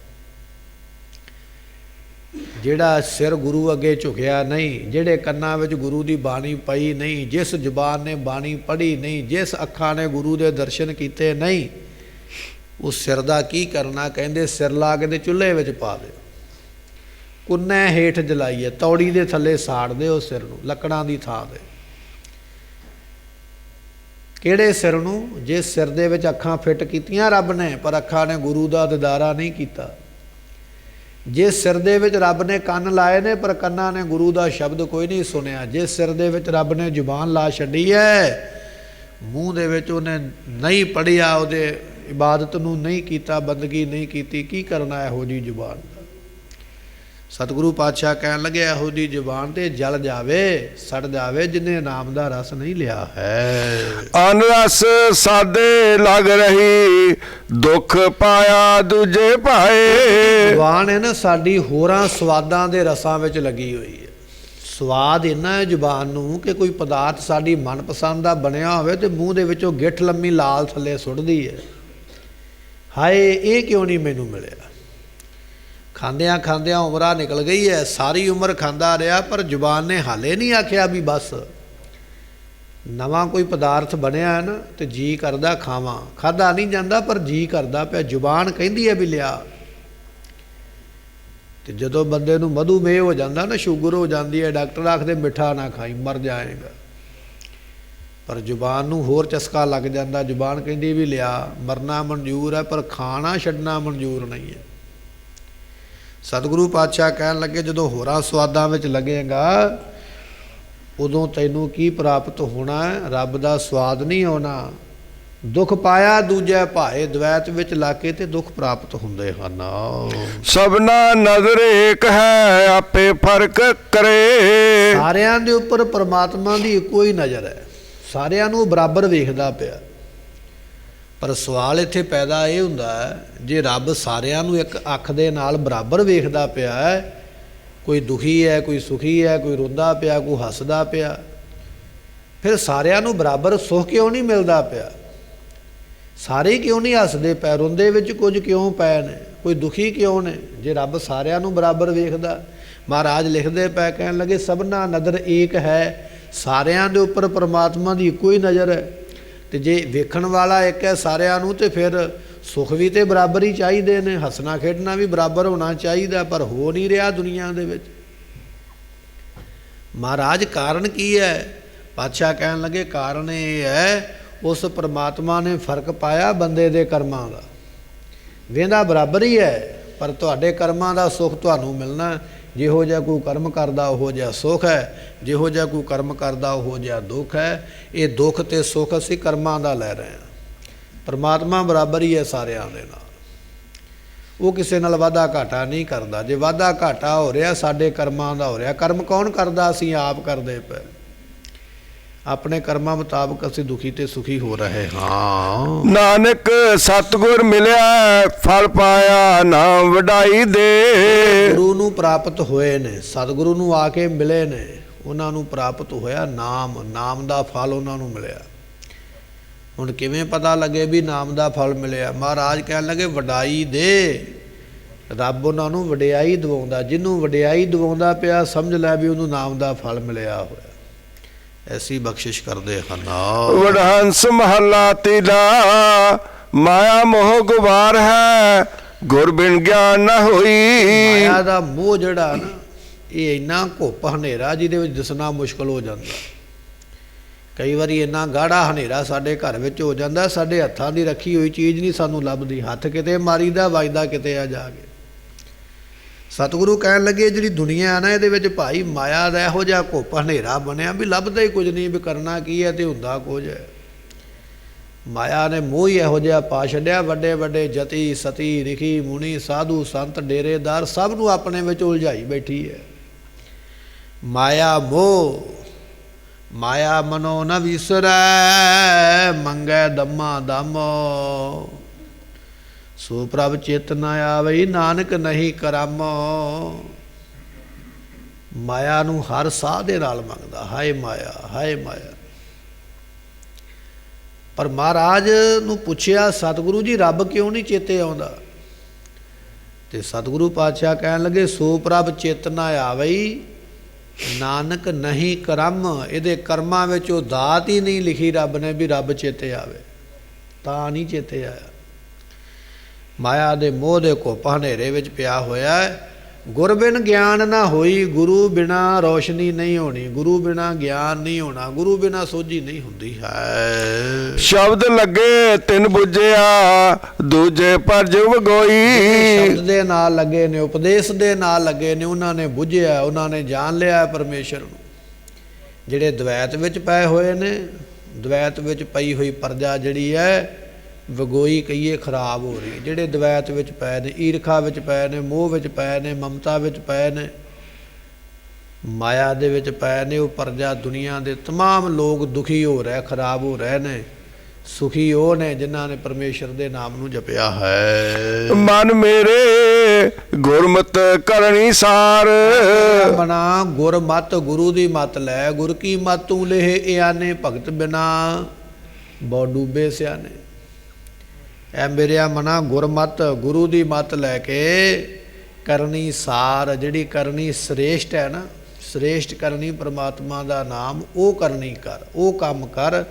ਜਿਹੜਾ ਸਿਰ ਗੁਰੂ ਅੱਗੇ ਝੁਕਿਆ ਨਹੀਂ, ਜਿਹੜੇ ਕੰਨਾਂ ਵਿੱਚ ਗੁਰੂ ਦੀ ਬਾਣੀ ਪਈ ਨਹੀਂ, ਜਿਸ ਜ਼ੁਬਾਨ ਨੇ ਬਾਣੀ ਪੜ੍ਹੀ ਨਹੀਂ, ਜਿਸ ਅੱਖਾਂ ਨੇ ਗੁਰੂ ਦੇ ਦਰਸ਼ਨ ਕੀਤੇ ਨਹੀਂ, ਉਸ ਸਿਰ ਦਾ ਕੀ ਕਰਨਾ। ਕਹਿੰਦੇ ਸਿਰ ਲਾ ਕੇ ਤੇ ਚੁੱਲ੍ਹੇ ਵਿੱਚ ਪਾ ਦਿਓ, ਕੁੰਨੈ ਹੇਠ ਜਲਾਈਏ, ਤੌੜੀ ਦੇ ਥੱਲੇ ਸਾੜ ਦਿਓ ਸਿਰ ਨੂੰ, ਲੱਕੜਾਂ ਦੀ ਥਾਂ 'ਤੇ। ਕਿਹੜੇ ਸਿਰ ਨੂੰ? ਜਿਸ ਸਿਰ ਦੇ ਵਿੱਚ ਅੱਖਾਂ ਫਿੱਟ ਕੀਤੀਆਂ ਰੱਬ ਨੇ, ਪਰ ਅੱਖਾਂ ਨੇ ਗੁਰੂ ਦਾ ਦਿਦਾਰਾ ਨਹੀਂ ਕੀਤਾ। ਜਿਸ ਸਿਰ ਦੇ ਵਿੱਚ ਰੱਬ ਨੇ ਕੰਨ ਲਾਏ ਨੇ, ਪਰ ਕੰਨਾਂ ਨੇ ਗੁਰੂ ਦਾ ਸ਼ਬਦ ਕੋਈ ਨਹੀਂ ਸੁਣਿਆ। ਜਿਸ ਸਿਰ ਦੇ ਵਿੱਚ ਰੱਬ ਨੇ ਜ਼ੁਬਾਨ ਲਾ ਛੱਡੀ ਹੈ, ਮੂੰਹ ਦੇ ਵਿੱਚ ਉਹਨੇ ਨਹੀਂ ਪੜ੍ਹਿਆ, ਉਹਦੇ ਇਬਾਦਤ ਨੂੰ ਨਹੀਂ ਕੀਤਾ, ਬੰਦਗੀ ਨਹੀਂ ਕੀਤੀ, ਕੀ ਕਰਨਾ ਇਹੋ ਜਿਹੀ ਜ਼ੁਬਾਨ ਦਾ। ਸਤਿਗੁਰੂ ਪਾਤਸ਼ਾਹ ਕਹਿਣ ਲੱਗੇ ਇਹੋ ਦੀ ਜ਼ੁਬਾਨ ਤੇ ਜਲ ਜਾਵੇ, ਸੜ ਜਾਵੇ, ਜਿਹਨੇ ਨਾਮ ਦਾ ਰਸ ਨਹੀਂ ਲਿਆ ਹੈ। ਅਨ ਰਸ ਸਾਦੇ ਲਗ ਰਹੀ, ਦੁੱਖ ਪਾਇਆ ਦੂਜੇ ਭਾਏ। ਜ਼ੁਬਾਨ ਹੈ ਨਾ ਸਾਡੀ ਹੋਰਾਂ ਸਵਾਦਾਂ ਦੇ ਰਸਾਂ ਵਿੱਚ ਲੱਗੀ ਹੋਈ ਹੈ। ਸਵਾਦ ਇੰਨਾ ਹੈ ਜ਼ੁਬਾਨ ਨੂੰ ਕਿ ਕੋਈ ਪਦਾਰਥ ਸਾਡੀ ਮਨਪਸੰਦ ਦਾ ਬਣਿਆ ਹੋਵੇ ਤੇ ਮੂੰਹ ਦੇ ਵਿੱਚੋਂ ਗਿੱਠ ਲੰਮੀ ਲਾਲ ਥੱਲੇ ਸੁੱਟਦੀ ਹੈ, ਹਾਏ ਇਹ ਕਿਉਂ ਨਹੀਂ ਮੈਨੂੰ ਮਿਲਿਆ। ਖਾਂਦਿਆਂ ਖਾਂਦਿਆਂ ਉਮਰਾਂ ਨਿਕਲ ਗਈ ਹੈ, ਸਾਰੀ ਉਮਰ ਖਾਂਦਾ ਰਿਹਾ, ਪਰ ਜ਼ੁਬਾਨ ਨੇ ਹਾਲੇ ਨਹੀਂ ਆਖਿਆ ਵੀ ਬਸ। ਨਵਾਂ ਕੋਈ ਪਦਾਰਥ ਬਣਿਆ ਹੈ ਨਾ ਤੇ ਜੀ ਕਰਦਾ ਖਾਵਾਂ, ਖਾਧਾ ਨਹੀਂ ਜਾਂਦਾ ਪਰ ਜੀ ਕਰਦਾ ਪਿਆ, ਜ਼ੁਬਾਨ ਕਹਿੰਦੀ ਹੈ ਵੀ ਲਿਆ। ਤੇ ਜਦੋਂ ਬੰਦੇ ਨੂੰ ਮਧੂਮੇਹ ਹੋ ਜਾਂਦਾ ਨਾ, ਸ਼ੂਗਰ ਹੋ ਜਾਂਦੀ ਹੈ, ਡਾਕਟਰ ਆਖਦੇ ਮਿੱਠਾ ਨਾ ਖਾਈ ਮਰ ਜਾਏਗਾ, ਪਰ ਜ਼ੁਬਾਨ ਨੂੰ ਹੋਰ ਚਸਕਾ ਲੱਗ ਜਾਂਦਾ। ਜ਼ੁਬਾਨ ਕਹਿੰਦੀ ਵੀ ਲਿਆ, ਮਰਨਾ ਮਨਜ਼ੂਰ ਹੈ ਪਰ ਖਾਣਾ ਛੱਡਣਾ ਮਨਜ਼ੂਰ ਨਹੀਂ ਹੈ। ਸਤਿਗੁਰੂ ਪਾਤਸ਼ਾਹ ਕਹਿਣ ਲੱਗੇ ਜਦੋਂ ਹੋਰਾਂ ਸਵਾਦਾਂ ਵਿੱਚ ਲੱਗੇਗਾ ਉਦੋਂ ਤੈਨੂੰ ਕੀ ਪ੍ਰਾਪਤ ਹੋਣਾ ਹੈ? ਰੱਬ ਦਾ ਸਵਾਦ ਨਹੀਂ ਆਉਣਾ। ਦੁੱਖ ਪਾਇਆ ਦੂਜੇ ਭਾਏ, ਦਵੈਤ ਵਿੱਚ ਲਾ ਕੇ ਤੇ ਦੁੱਖ ਪ੍ਰਾਪਤ ਹੁੰਦੇ ਹਨ। ਸਭਨਾ ਨਜ਼ਰ ਏਕ ਹੈ, ਆਪੇ ਫਰਕ ਕਰੇ। ਸਾਰਿਆਂ ਦੇ ਉੱਪਰ ਪਰਮਾਤਮਾ ਦੀ ਇੱਕੋ ਹੀ ਨਜ਼ਰ ਹੈ, ਸਾਰਿਆਂ ਨੂੰ ਬਰਾਬਰ ਵੇਖਦਾ ਪਿਆ। ਪਰ ਸਵਾਲ ਇੱਥੇ ਪੈਦਾ ਇਹ ਹੁੰਦਾ ਹੈ, ਜੇ ਰੱਬ ਸਾਰਿਆਂ ਨੂੰ ਇੱਕ ਅੱਖ ਦੇ ਨਾਲ ਬਰਾਬਰ ਵੇਖਦਾ ਪਿਆ ਹੈ, ਕੋਈ ਦੁਖੀ ਹੈ, ਕੋਈ ਸੁਖੀ ਹੈ, ਕੋਈ ਰੋਂਦਾ ਪਿਆ, ਕੋਈ ਹੱਸਦਾ ਪਿਆ, ਫਿਰ ਸਾਰਿਆਂ ਨੂੰ ਬਰਾਬਰ ਸੁੱਖ ਕਿਉਂ ਨਹੀਂ ਮਿਲਦਾ ਪਿਆ? ਸਾਰੇ ਕਿਉਂ ਨਹੀਂ ਹੱਸਦੇ ਪਏ? ਰੋਂਦੇ ਵਿੱਚ ਕੁਝ ਕਿਉਂ ਪਏ ਨੇ? ਕੋਈ ਦੁਖੀ ਕਿਉਂ ਨੇ? ਜੇ ਰੱਬ ਸਾਰਿਆਂ ਨੂੰ ਬਰਾਬਰ ਵੇਖਦਾ। ਮਹਾਰਾਜ ਲਿਖਦੇ ਪਏ, ਕਹਿਣ ਲੱਗੇ ਸਭਨਾ ਨਜ਼ਰ ਏਕ ਹੈ, ਸਾਰਿਆਂ ਦੇ ਉੱਪਰ ਪਰਮਾਤਮਾ ਦੀ ਇੱਕੋ ਹੀ ਨਜ਼ਰ ਹੈ। ਤੇ ਜੇ ਵੇਖਣ ਵਾਲਾ ਇੱਕ ਹੈ ਸਾਰਿਆਂ ਨੂੰ, ਤੇ ਫਿਰ ਸੁੱਖ ਵੀ ਤੇ ਬਰਾਬਰ ਹੀ ਚਾਹੀਦੇ ਨੇ, ਹੱਸਣਾ ਖੇਡਣਾ ਵੀ ਬਰਾਬਰ ਹੋਣਾ ਚਾਹੀਦਾ, ਪਰ ਹੋ ਨਹੀਂ ਰਿਹਾ ਦੁਨੀਆ ਦੇ ਵਿੱਚ। ਮਹਾਰਾਜ ਕਾਰਨ ਕੀ ਹੈ? ਪਾਤਸ਼ਾਹ ਕਹਿਣ ਲੱਗੇ ਕਾਰਨ ਇਹ ਹੈ, ਉਸ ਪਰਮਾਤਮਾ ਨੇ ਫਰਕ ਪਾਇਆ ਬੰਦੇ ਦੇ ਕਰਮਾਂ ਦਾ। ਵੇਂਦਾ ਬਰਾਬਰ ਹੀ ਹੈ, ਪਰ ਤੁਹਾਡੇ ਕਰਮਾਂ ਦਾ ਸੁੱਖ ਤੁਹਾਨੂੰ ਮਿਲਣਾ। ਜਿਹੋ ਜਿਹਾ ਕੋਈ ਕਰਮ ਕਰਦਾ ਉਹੋ ਜਿਹਾ ਸੁੱਖ ਹੈ, ਜਿਹੋ ਜਿਹਾ ਕੋਈ ਕਰਮ ਕਰਦਾ ਉਹੋ ਜਿਹਾ ਦੁੱਖ ਹੈ। ਇਹ ਦੁੱਖ ਤੇ ਸੁੱਖ ਅਸੀਂ ਕਰਮਾਂ ਦਾ ਲੈ ਰਹੇ ਹਾਂ। ਪਰਮਾਤਮਾ ਬਰਾਬਰ ਹੀ ਹੈ ਸਾਰਿਆਂ ਦੇ ਨਾਲ, ਉਹ ਕਿਸੇ ਨਾਲ ਵਾਧਾ ਘਾਟਾ ਨਹੀਂ ਕਰਦਾ। ਜੇ ਵਾਧਾ ਘਾਟਾ ਹੋ ਰਿਹਾ ਸਾਡੇ ਕਰਮਾਂ ਦਾ ਹੋ ਰਿਹਾ। ਕਰਮ ਕੌਣ ਕਰਦਾ? ਅਸੀਂ ਆਪ ਕਰਦੇ ਪਏ। ਆਪਣੇ ਕਰਮਾਂ ਮੁਤਾਬਕ ਅਸੀਂ ਦੁਖੀ ਤੇ ਸੁਖੀ ਹੋ ਰਹੇ ਹਾਂ। ਨਾਨਕ ਸਤਿਗੁਰ ਮਿਲਿਆ, ਫਲ ਪਾਇਆ ਨਾਮ ਵਡਾਈ ਦੇ। ਗੁਰੂ ਨੂੰ ਪ੍ਰਾਪਤ ਹੋਏ ਨੇ, ਸਤਿਗੁਰੂ ਨੂੰ ਆ ਕੇ ਮਿਲੇ ਨੇ, ਉਹਨਾਂ ਨੂੰ ਪ੍ਰਾਪਤ ਹੋਇਆ ਨਾਮ, ਨਾਮ ਦਾ ਫਲ ਉਹਨਾਂ ਨੂੰ ਮਿਲਿਆ। ਹੁਣ ਕਿਵੇਂ ਪਤਾ ਲੱਗੇ ਵੀ ਨਾਮ ਦਾ ਫਲ ਮਿਲਿਆ? ਮਹਾਰਾਜ ਕਹਿਣ ਲੱਗੇ ਵਡਾਈ ਦੇ। ਰੱਬ ਉਹਨਾਂ ਨੂੰ ਵਡਿਆਈ ਦਿਵਾਉਂਦਾ। ਜਿਹਨੂੰ ਵਡਿਆਈ ਦਿਵਾਉਂਦਾ ਪਿਆ ਸਮਝ ਲੈ ਵੀ ਉਹਨੂੰ ਨਾਮ ਦਾ ਫਲ ਮਿਲਿਆ ਹੋਇਆ। ਐਸੀ ਬਖਸ਼ਿਸ਼ ਕਰਦੇ ਹਨ। ਵਡਹੰਸ ਮਹੱਲਾ ਤੀਜਾ, ਮਾਇਆ ਮੋਹ ਗੁਬਾਰ ਹੈ, ਗੁਰ ਬਿਨ ਗਿਆਨ ਨਾ ਹੋਈ। ਮਾਇਆ ਦਾ ਮੋਹ ਜਿਹੜਾ ਨਾ, ਇਹ ਇੰਨਾ ਘੁੱਪ ਹਨੇਰਾ ਜਿਹਦੇ ਵਿੱਚ ਦਿਸਣਾ ਮੁਸ਼ਕਲ ਹੋ ਜਾਂਦਾ। ਕਈ ਵਾਰੀ ਇੰਨਾ ਗਾੜਾ ਹਨੇਰਾ ਸਾਡੇ ਘਰ ਵਿੱਚ ਹੋ ਜਾਂਦਾ, ਸਾਡੇ ਹੱਥਾਂ ਦੀ ਰੱਖੀ ਹੋਈ ਚੀਜ਼ ਨਹੀਂ ਸਾਨੂੰ ਲੱਭਦੀ। ਹੱਥ ਕਿਤੇ ਮਾਰੀਦਾ, ਵੱਜਦਾ ਕਿਤੇ ਆ ਜਾ ਕੇ। ਸਤਿਗੁਰੂ ਕਹਿਣ ਲੱਗੇ ਜਿਹੜੀ ਦੁਨੀਆ ਹੈ ਨਾ, ਇਹਦੇ ਵਿੱਚ ਭਾਈ ਮਾਇਆ ਦਾ ਇਹੋ ਜਿਹਾ ਘੁੱਪ ਹਨੇਰਾ ਬਣਿਆ ਵੀ ਲੱਭਦਾ ਹੀ ਕੁਝ ਨਹੀਂ, ਵੀ ਕਰਨਾ ਕੀ ਹੈ ਤੇ ਹੁੰਦਾ ਕੁਝ ਹੈ। ਮਾਇਆ ਨੇ ਮੋਹ ਹੀ ਇਹੋ ਜਿਹਾ ਪਾ ਛੱਡਿਆ। ਵੱਡੇ ਵੱਡੇ ਜਤੀ ਸਤੀ ਰਿਖੀ ਮੁਨੀ ਸਾਧੂ ਸੰਤ ਡੇਰੇਦਾਰ ਸਭ ਨੂੰ ਆਪਣੇ ਵਿੱਚ ਉਲਝਾਈ ਬੈਠੀ ਹੈ ਮਾਇਆ ਮੋਹ। ਮਾਇਆ ਮਨੋ ਨ ਵਿਸਰੈ, ਮੰਗੈ ਦਮਾ ਦਮ। ਸੋ ਪ੍ਰਭ ਚਿਤ ਨ ਆਵਈ, ਨਾਨਕ ਨਹੀਂ ਕਰਮ। ਮਾਇਆ ਨੂੰ ਹਰ ਸਾਹ ਦੇ ਨਾਲ ਮੰਗਦਾ, ਹਾਏ ਮਾਇਆ, ਹਾਏ ਮਾਇਆ। ਪਰ ਮਹਾਰਾਜ ਨੂੰ ਪੁੱਛਿਆ ਸਤਿਗੁਰੂ ਜੀ ਰੱਬ ਕਿਉਂ ਨਹੀਂ ਚੇਤੇ ਆਉਂਦਾ? ਤੇ ਸਤਿਗੁਰੂ ਪਾਤਸ਼ਾਹ ਕਹਿਣ ਲੱਗੇ ਸੋ ਪ੍ਰਭ ਚਿਤ ਨ ਆਵਈ, ਨਾਨਕ ਨਹੀਂ ਕਰਮ। ਇਹਦੇ ਕਰਮਾਂ ਵਿੱਚ ਉਹ ਦਾਤ ਹੀ ਨਹੀਂ ਲਿਖੀ ਰੱਬ ਨੇ ਵੀ ਰੱਬ ਚੇਤੇ ਆਵੇ, ਤਾਂ ਨਹੀਂ ਚੇਤੇ ਆਇਆ। ਮਾਇਆ ਦੇ ਮੋਹ ਦੇ ਘੁੱਪ ਹਨੇਰੇ ਵਿੱਚ ਪਿਆ ਹੋਇਆ ਹੈ। ਗੁਰ ਬਿਨ ਗਿਆਨ ਨਾ ਹੋਈ, ਗੁਰੂ ਬਿਨਾ ਰੋਸ਼ਨੀ ਨਹੀਂ ਹੋਣੀ, ਗੁਰੂ ਬਿਨਾ ਗਿਆਨ ਨਹੀਂ ਹੋਣਾ, ਗੁਰੂ ਬਿਨਾ ਸੋਝੀ ਨਹੀਂ ਹੁੰਦੀ ਹੈ। ਸ਼ਬਦ ਲੱਗੇ ਤਿਨ ਬੁੱਝਿਆ, ਦੂਜੇ ਪਰ ਜੁਗ ਗੋਈ। ਸ਼ਬਦ ਦੇ ਨਾਲ ਲੱਗੇ ਨੇ, ਉਪਦੇਸ਼ ਦੇ ਨਾਲ ਲੱਗੇ ਨੇ, ਉਹਨਾਂ ਨੇ ਬੁੱਝਿਆ, ਉਹਨਾਂ ਨੇ ਜਾਣ ਲਿਆ ਪਰਮੇਸ਼ਰ ਨੂੰ। ਜਿਹੜੇ ਦਵੈਤ ਵਿੱਚ ਪਏ ਹੋਏ ਨੇ, ਦਵੈਤ ਵਿੱਚ ਪਈ ਹੋਈ ਪ੍ਰਜਾ ਜਿਹੜੀ ਹੈ ਵਗੋਈ ਕਹੀਏ ਖਰਾਬ ਹੋ ਰਹੀ, ਜਿਹੜੇ ਦਵੈਤ ਵਿੱਚ ਪਏ ਨੇ, ਈਰਖਾ ਵਿੱਚ ਪਏ ਨੇ, ਮੋਹ ਵਿੱਚ ਪਏ ਨੇ, ਮਮਤਾ ਵਿੱਚ ਪਏ ਨੇ, ਮਾਇਆ ਦੇ ਵਿੱਚ ਪਏ ਨੇ, ਉਹ ਪਰਜਾ ਦੁਨੀਆ ਦੇ ਤਮਾਮ ਲੋਕ ਦੁਖੀ ਹੋ ਰਹੇ, ਖਰਾਬ ਹੋ ਰਹੇ ਨੇ। ਸੁਖੀ ਉਹ ਨੇ ਜਿਨ੍ਹਾਂ ਨੇ ਪਰਮੇਸ਼ਰ ਦੇ ਨਾਮ ਨੂੰ ਜਪਿਆ ਹੈ। ਮਨ ਮੇਰੇ ਗੁਰਮਤਿ ਕਰਨੀ ਸਾਰ, ਮਨਾ ਗੁਰਮਤਿ ਗੁਰੂ ਦੀ ਮਤ ਲੈ, ਗੁਰ ਕੀ ਮਤ ਤੂੰ ਲੇਹ ਇਆਨੇ, ਭਗਤ ਬਿਨਾ ਬਹੁ ਡੂਬੇ ਸਿਆਣੇ। ਐ ਮੇਰਿਆ ਮਨਾ ਗੁਰਮਤਿ ਗੁਰੂ ਦੀ ਮਤ ਲੈ ਕੇ ਕਰਨੀ ਸਾਰ, ਜਿਹੜੀ ਕਰਨੀ ਸ੍ਰੇਸ਼ਟ ਹੈ ਨਾ, ਸ੍ਰੇਸ਼ਟ ਕਰਨੀ ਪ੍ਰਮਾਤਮਾ ਦਾ ਨਾਮ, ਉਹ ਕਰਨੀ ਕਰ, ਉਹ ਕੰਮ ਕਰ।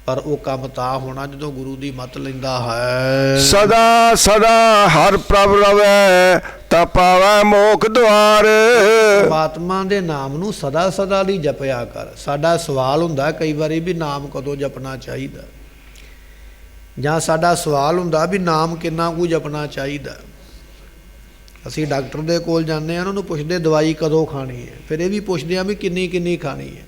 ਪਰ ਉਹ ਕੰਮ ਤਾਂ ਹੋਣਾ ਜਦੋਂ ਗੁਰੂ ਦੀ ਮਤ ਲੈਂਦਾ ਹੈ। ਸਦਾ ਸਦਾ ਹਰ ਪ੍ਰਭ ਰਵੈ, ਤਾਂ ਪਾਵੈ ਮੋਖ ਦੁਆਰ। ਪਰਮਾਤਮਾ ਦੇ ਨਾਮ ਨੂੰ ਸਦਾ ਸਦਾ ਲਈ ਜਪਿਆ ਕਰ। ਸਾਡਾ ਸਵਾਲ ਹੁੰਦਾ ਕਈ ਵਾਰੀ ਵੀ ਨਾਮ ਕਦੋਂ ਜਪਣਾ ਚਾਹੀਦਾ, ਜਾਂ ਸਾਡਾ ਸਵਾਲ ਹੁੰਦਾ ਵੀ ਨਾਮ ਕਿੰਨਾ ਕੁ ਜਪਣਾ ਚਾਹੀਦਾ। ਅਸੀਂ ਡਾਕਟਰ ਦੇ ਕੋਲ ਜਾਂਦੇ ਹਾਂ, ਉਹਨਾਂ ਨੂੰ ਪੁੱਛਦੇ ਦਵਾਈ ਕਦੋਂ ਖਾਣੀ ਹੈ, ਫਿਰ ਇਹ ਵੀ ਪੁੱਛਦੇ ਹਾਂ ਵੀ ਕਿੰਨੀ ਕਿੰਨੀ ਖਾਣੀ ਹੈ।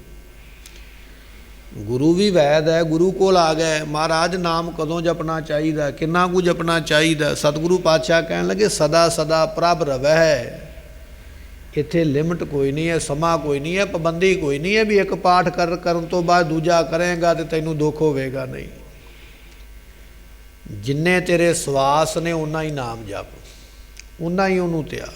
ਗੁਰੂ ਵੀ ਵੈਦ ਹੈ, ਗੁਰੂ ਕੋਲ ਆ ਗਏ, ਮਹਾਰਾਜ ਨਾਮ ਕਦੋਂ ਜਪਣਾ ਚਾਹੀਦਾ, ਕਿੰਨਾ ਕੁ ਜਪਣਾ ਚਾਹੀਦਾ। ਸਤਿਗੁਰੂ ਪਾਤਸ਼ਾਹ ਕਹਿਣ ਲੱਗੇ ਸਦਾ ਸਦਾ ਪ੍ਰਭ ਰਵੈ। ਇੱਥੇ ਲਿਮਟ ਕੋਈ ਨਹੀਂ ਹੈ, ਸਮਾਂ ਕੋਈ ਨਹੀਂ ਹੈ, ਪਾਬੰਦੀ ਕੋਈ ਨਹੀਂ ਹੈ ਵੀ ਇੱਕ ਪਾਠ ਕਰਨ ਤੋਂ ਬਾਅਦ ਦੂਜਾ ਕਰੇਗਾ ਤੇ ਤੈਨੂੰ ਦੁੱਖ ਹੋਵੇਗਾ, ਨਹੀਂ। ਜਿੰਨੇ ਤੇਰੇ ਸਵਾਸ ਨੇ ਓਨਾ ਹੀ ਨਾਮ ਜਪ, ਓਨਾ ਹੀ ਉਹਨੂੰ ਧਿਆ,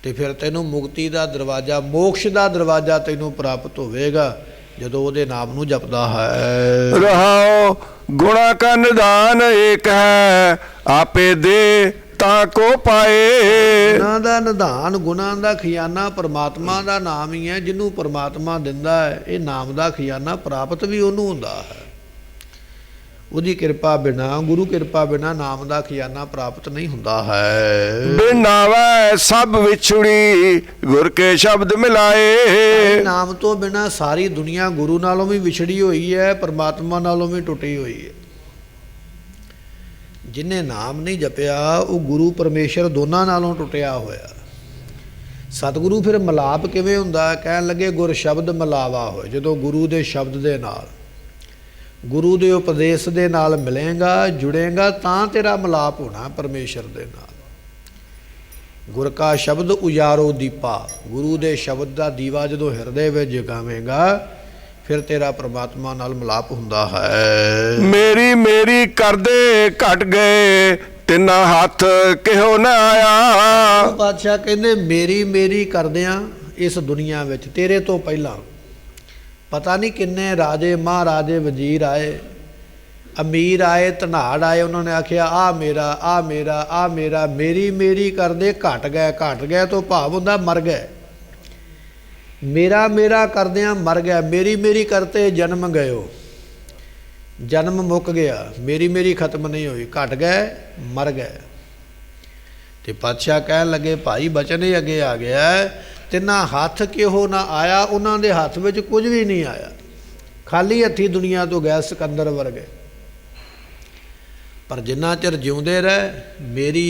ਤੇ ਫਿਰ ਤੈਨੂੰ ਮੁਕਤੀ ਦਾ ਦਰਵਾਜ਼ਾ, ਮੋਕਸ਼ ਦਾ ਦਰਵਾਜ਼ਾ ਤੈਨੂੰ ਪ੍ਰਾਪਤ ਹੋਵੇਗਾ ਜਦੋਂ ਉਹਦੇ ਨਾਮ ਨੂੰ ਜਪਦਾ ਹੈ। ਰਹਾਓ ਗੁਣਾ ਕਾ ਨਿਦਾਨ ਏਕ ਹੈ, ਆਪੇ ਦੇ ਤਾਂ ਕੋ ਪਾਏ। ਗੁਣਾਂ ਦਾ ਨਿਧਾਨ, ਗੁਣਾਂ ਦਾ ਖਜ਼ਾਨਾ ਪਰਮਾਤਮਾ ਦਾ ਨਾਮ ਹੀ ਹੈ। ਜਿਹਨੂੰ ਪਰਮਾਤਮਾ ਦਿੰਦਾ ਹੈ, ਇਹ ਨਾਮ ਦਾ ਖਜ਼ਾਨਾ ਪ੍ਰਾਪਤ ਵੀ ਉਹਨੂੰ ਹੁੰਦਾ ਹੈ। ਉਹਦੀ ਕਿਰਪਾ ਬਿਨਾ, ਗੁਰੂ ਕਿਰਪਾ ਬਿਨਾ ਨਾਮ ਦਾ ਖਜ਼ਾਨਾ ਪ੍ਰਾਪਤ ਨਹੀਂ ਹੁੰਦਾ ਹੈ। ਬਿਨਾਵੈ ਸਭ ਵਿਛੜੀ, ਗੁਰ ਕੇ ਸ਼ਬਦ ਮਿਲਾਏ। ਨਾਮ ਤੋਂ ਬਿਨਾ ਸਾਰੀ ਦੁਨੀਆ ਗੁਰੂ ਨਾਲੋਂ ਵੀ ਵਿਛੜੀ ਹੋਈ ਹੈ, ਪਰਮਾਤਮਾ ਨਾਲੋਂ ਵੀ ਟੁੱਟੀ ਹੋਈ ਹੈ। ਜਿਹਨੇ ਨਾਮ ਨਹੀਂ ਜਪਿਆ ਉਹ ਗੁਰੂ ਪਰਮੇਸ਼ਰ ਦੋਨਾਂ ਨਾਲੋਂ ਟੁੱਟਿਆ ਹੋਇਆ। ਸਤਿਗੁਰੂ ਫਿਰ ਮਿਲਾਪ ਕਿਵੇਂ ਹੁੰਦਾ? ਕਹਿਣ ਲੱਗੇ ਗੁਰ ਸ਼ਬਦ ਮਿਲਾਵਾ ਹੋਏ। ਜਦੋਂ ਗੁਰੂ ਦੇ ਸ਼ਬਦ ਦੇ ਨਾਲ, ਗੁਰੂ ਦੇ ਉਪਦੇਸ਼ ਦੇ ਨਾਲ ਮਿਲੇਗਾ, ਜੁੜੇਗਾ, ਤਾਂ ਤੇਰਾ ਮਿਲਾਪ ਹੋਣਾ ਪਰਮੇਸ਼ਰ ਦੇ ਨਾਲ। ਗੁਰ ਕਾ ਸ਼ਬਦ ਉਜਾਰੋ ਦੀਪਾ, ਗੁਰੂ ਦੇ ਸ਼ਬਦ ਦਾ ਦੀਵਾ ਜਦੋਂ ਹਿਰਦੇ ਵਿੱਚ ਜਗਾਵੇਂਗਾ, ਫਿਰ ਤੇਰਾ ਪ੍ਰਮਾਤਮਾ ਨਾਲ ਮਿਲਾਪ ਹੁੰਦਾ ਹੈ। ਮੇਰੀ ਮੇਰੀ ਕਰਦੇ ਘਟ ਗਏ, ਤਿੰਨਾ ਹੱਥ ਕਿਹੋ ਨਾ ਆਇਆ। ਪਾਤਸ਼ਾਹ ਕਹਿੰਦੇ ਮੇਰੀ ਮੇਰੀ ਕਰਦਿਆਂ ਇਸ ਦੁਨੀਆ ਵਿੱਚ ਤੇਰੇ ਤੋਂ ਪਹਿਲਾਂ ਪਤਾ ਨਹੀਂ ਕਿੰਨੇ ਰਾਜੇ, ਮਹਾਰਾਜੇ, ਵਜ਼ੀਰ ਆਏ, ਅਮੀਰ ਆਏ, ਧਨਾੜ ਆਏ। ਉਹਨਾਂ ਨੇ ਆਖਿਆ ਆ ਮੇਰਾ, ਆ ਮੇਰਾ, ਆ ਮੇਰਾ, ਮੇਰੀ ਮੇਰੀ ਕਰਦੇ ਘਟ ਗਏ। ਘਟ ਗਏ ਤੋਂ ਭਾਵ ਹੁੰਦਾ ਮਰ ਗਏ। ਮੇਰਾ ਮੇਰਾ ਕਰਦਿਆਂ ਮਰ ਗਿਆ। ਮੇਰੀ ਮੇਰੀ ਕਰਤੇ ਜਨਮ ਗਇਓ, ਜਨਮ ਮੁੱਕ ਗਿਆ। ਮੇਰੀ ਮੇਰੀ ਖਤਮ ਨਹੀਂ ਹੋਈ, ਘਟ ਗਏ, ਮਰ ਗਏ। ਤੇ ਪਾਤਸ਼ਾਹ ਕਹਿਣ ਲੱਗੇ ਭਾਈ ਬਚਨ ਹੀ ਅੱਗੇ ਆ ਗਿਆ, ਤਿੰਨਾਂ ਹੱਥ ਕਿਹੋ ਨਾ ਆਇਆ। ਉਹਨਾਂ ਦੇ ਹੱਥ ਵਿੱਚ ਕੁਝ ਵੀ ਨਹੀਂ ਆਇਆ, ਖਾਲੀ ਹੱਥੀ ਦੁਨੀਆ ਤੋਂ ਗਏ, ਸਿਕੰਦਰ ਵਰਗੇ। ਪਰ ਜਿੰਨਾ ਚਿਰ ਜਿਉਂਦੇ ਰਹੇ ਮੇਰੀ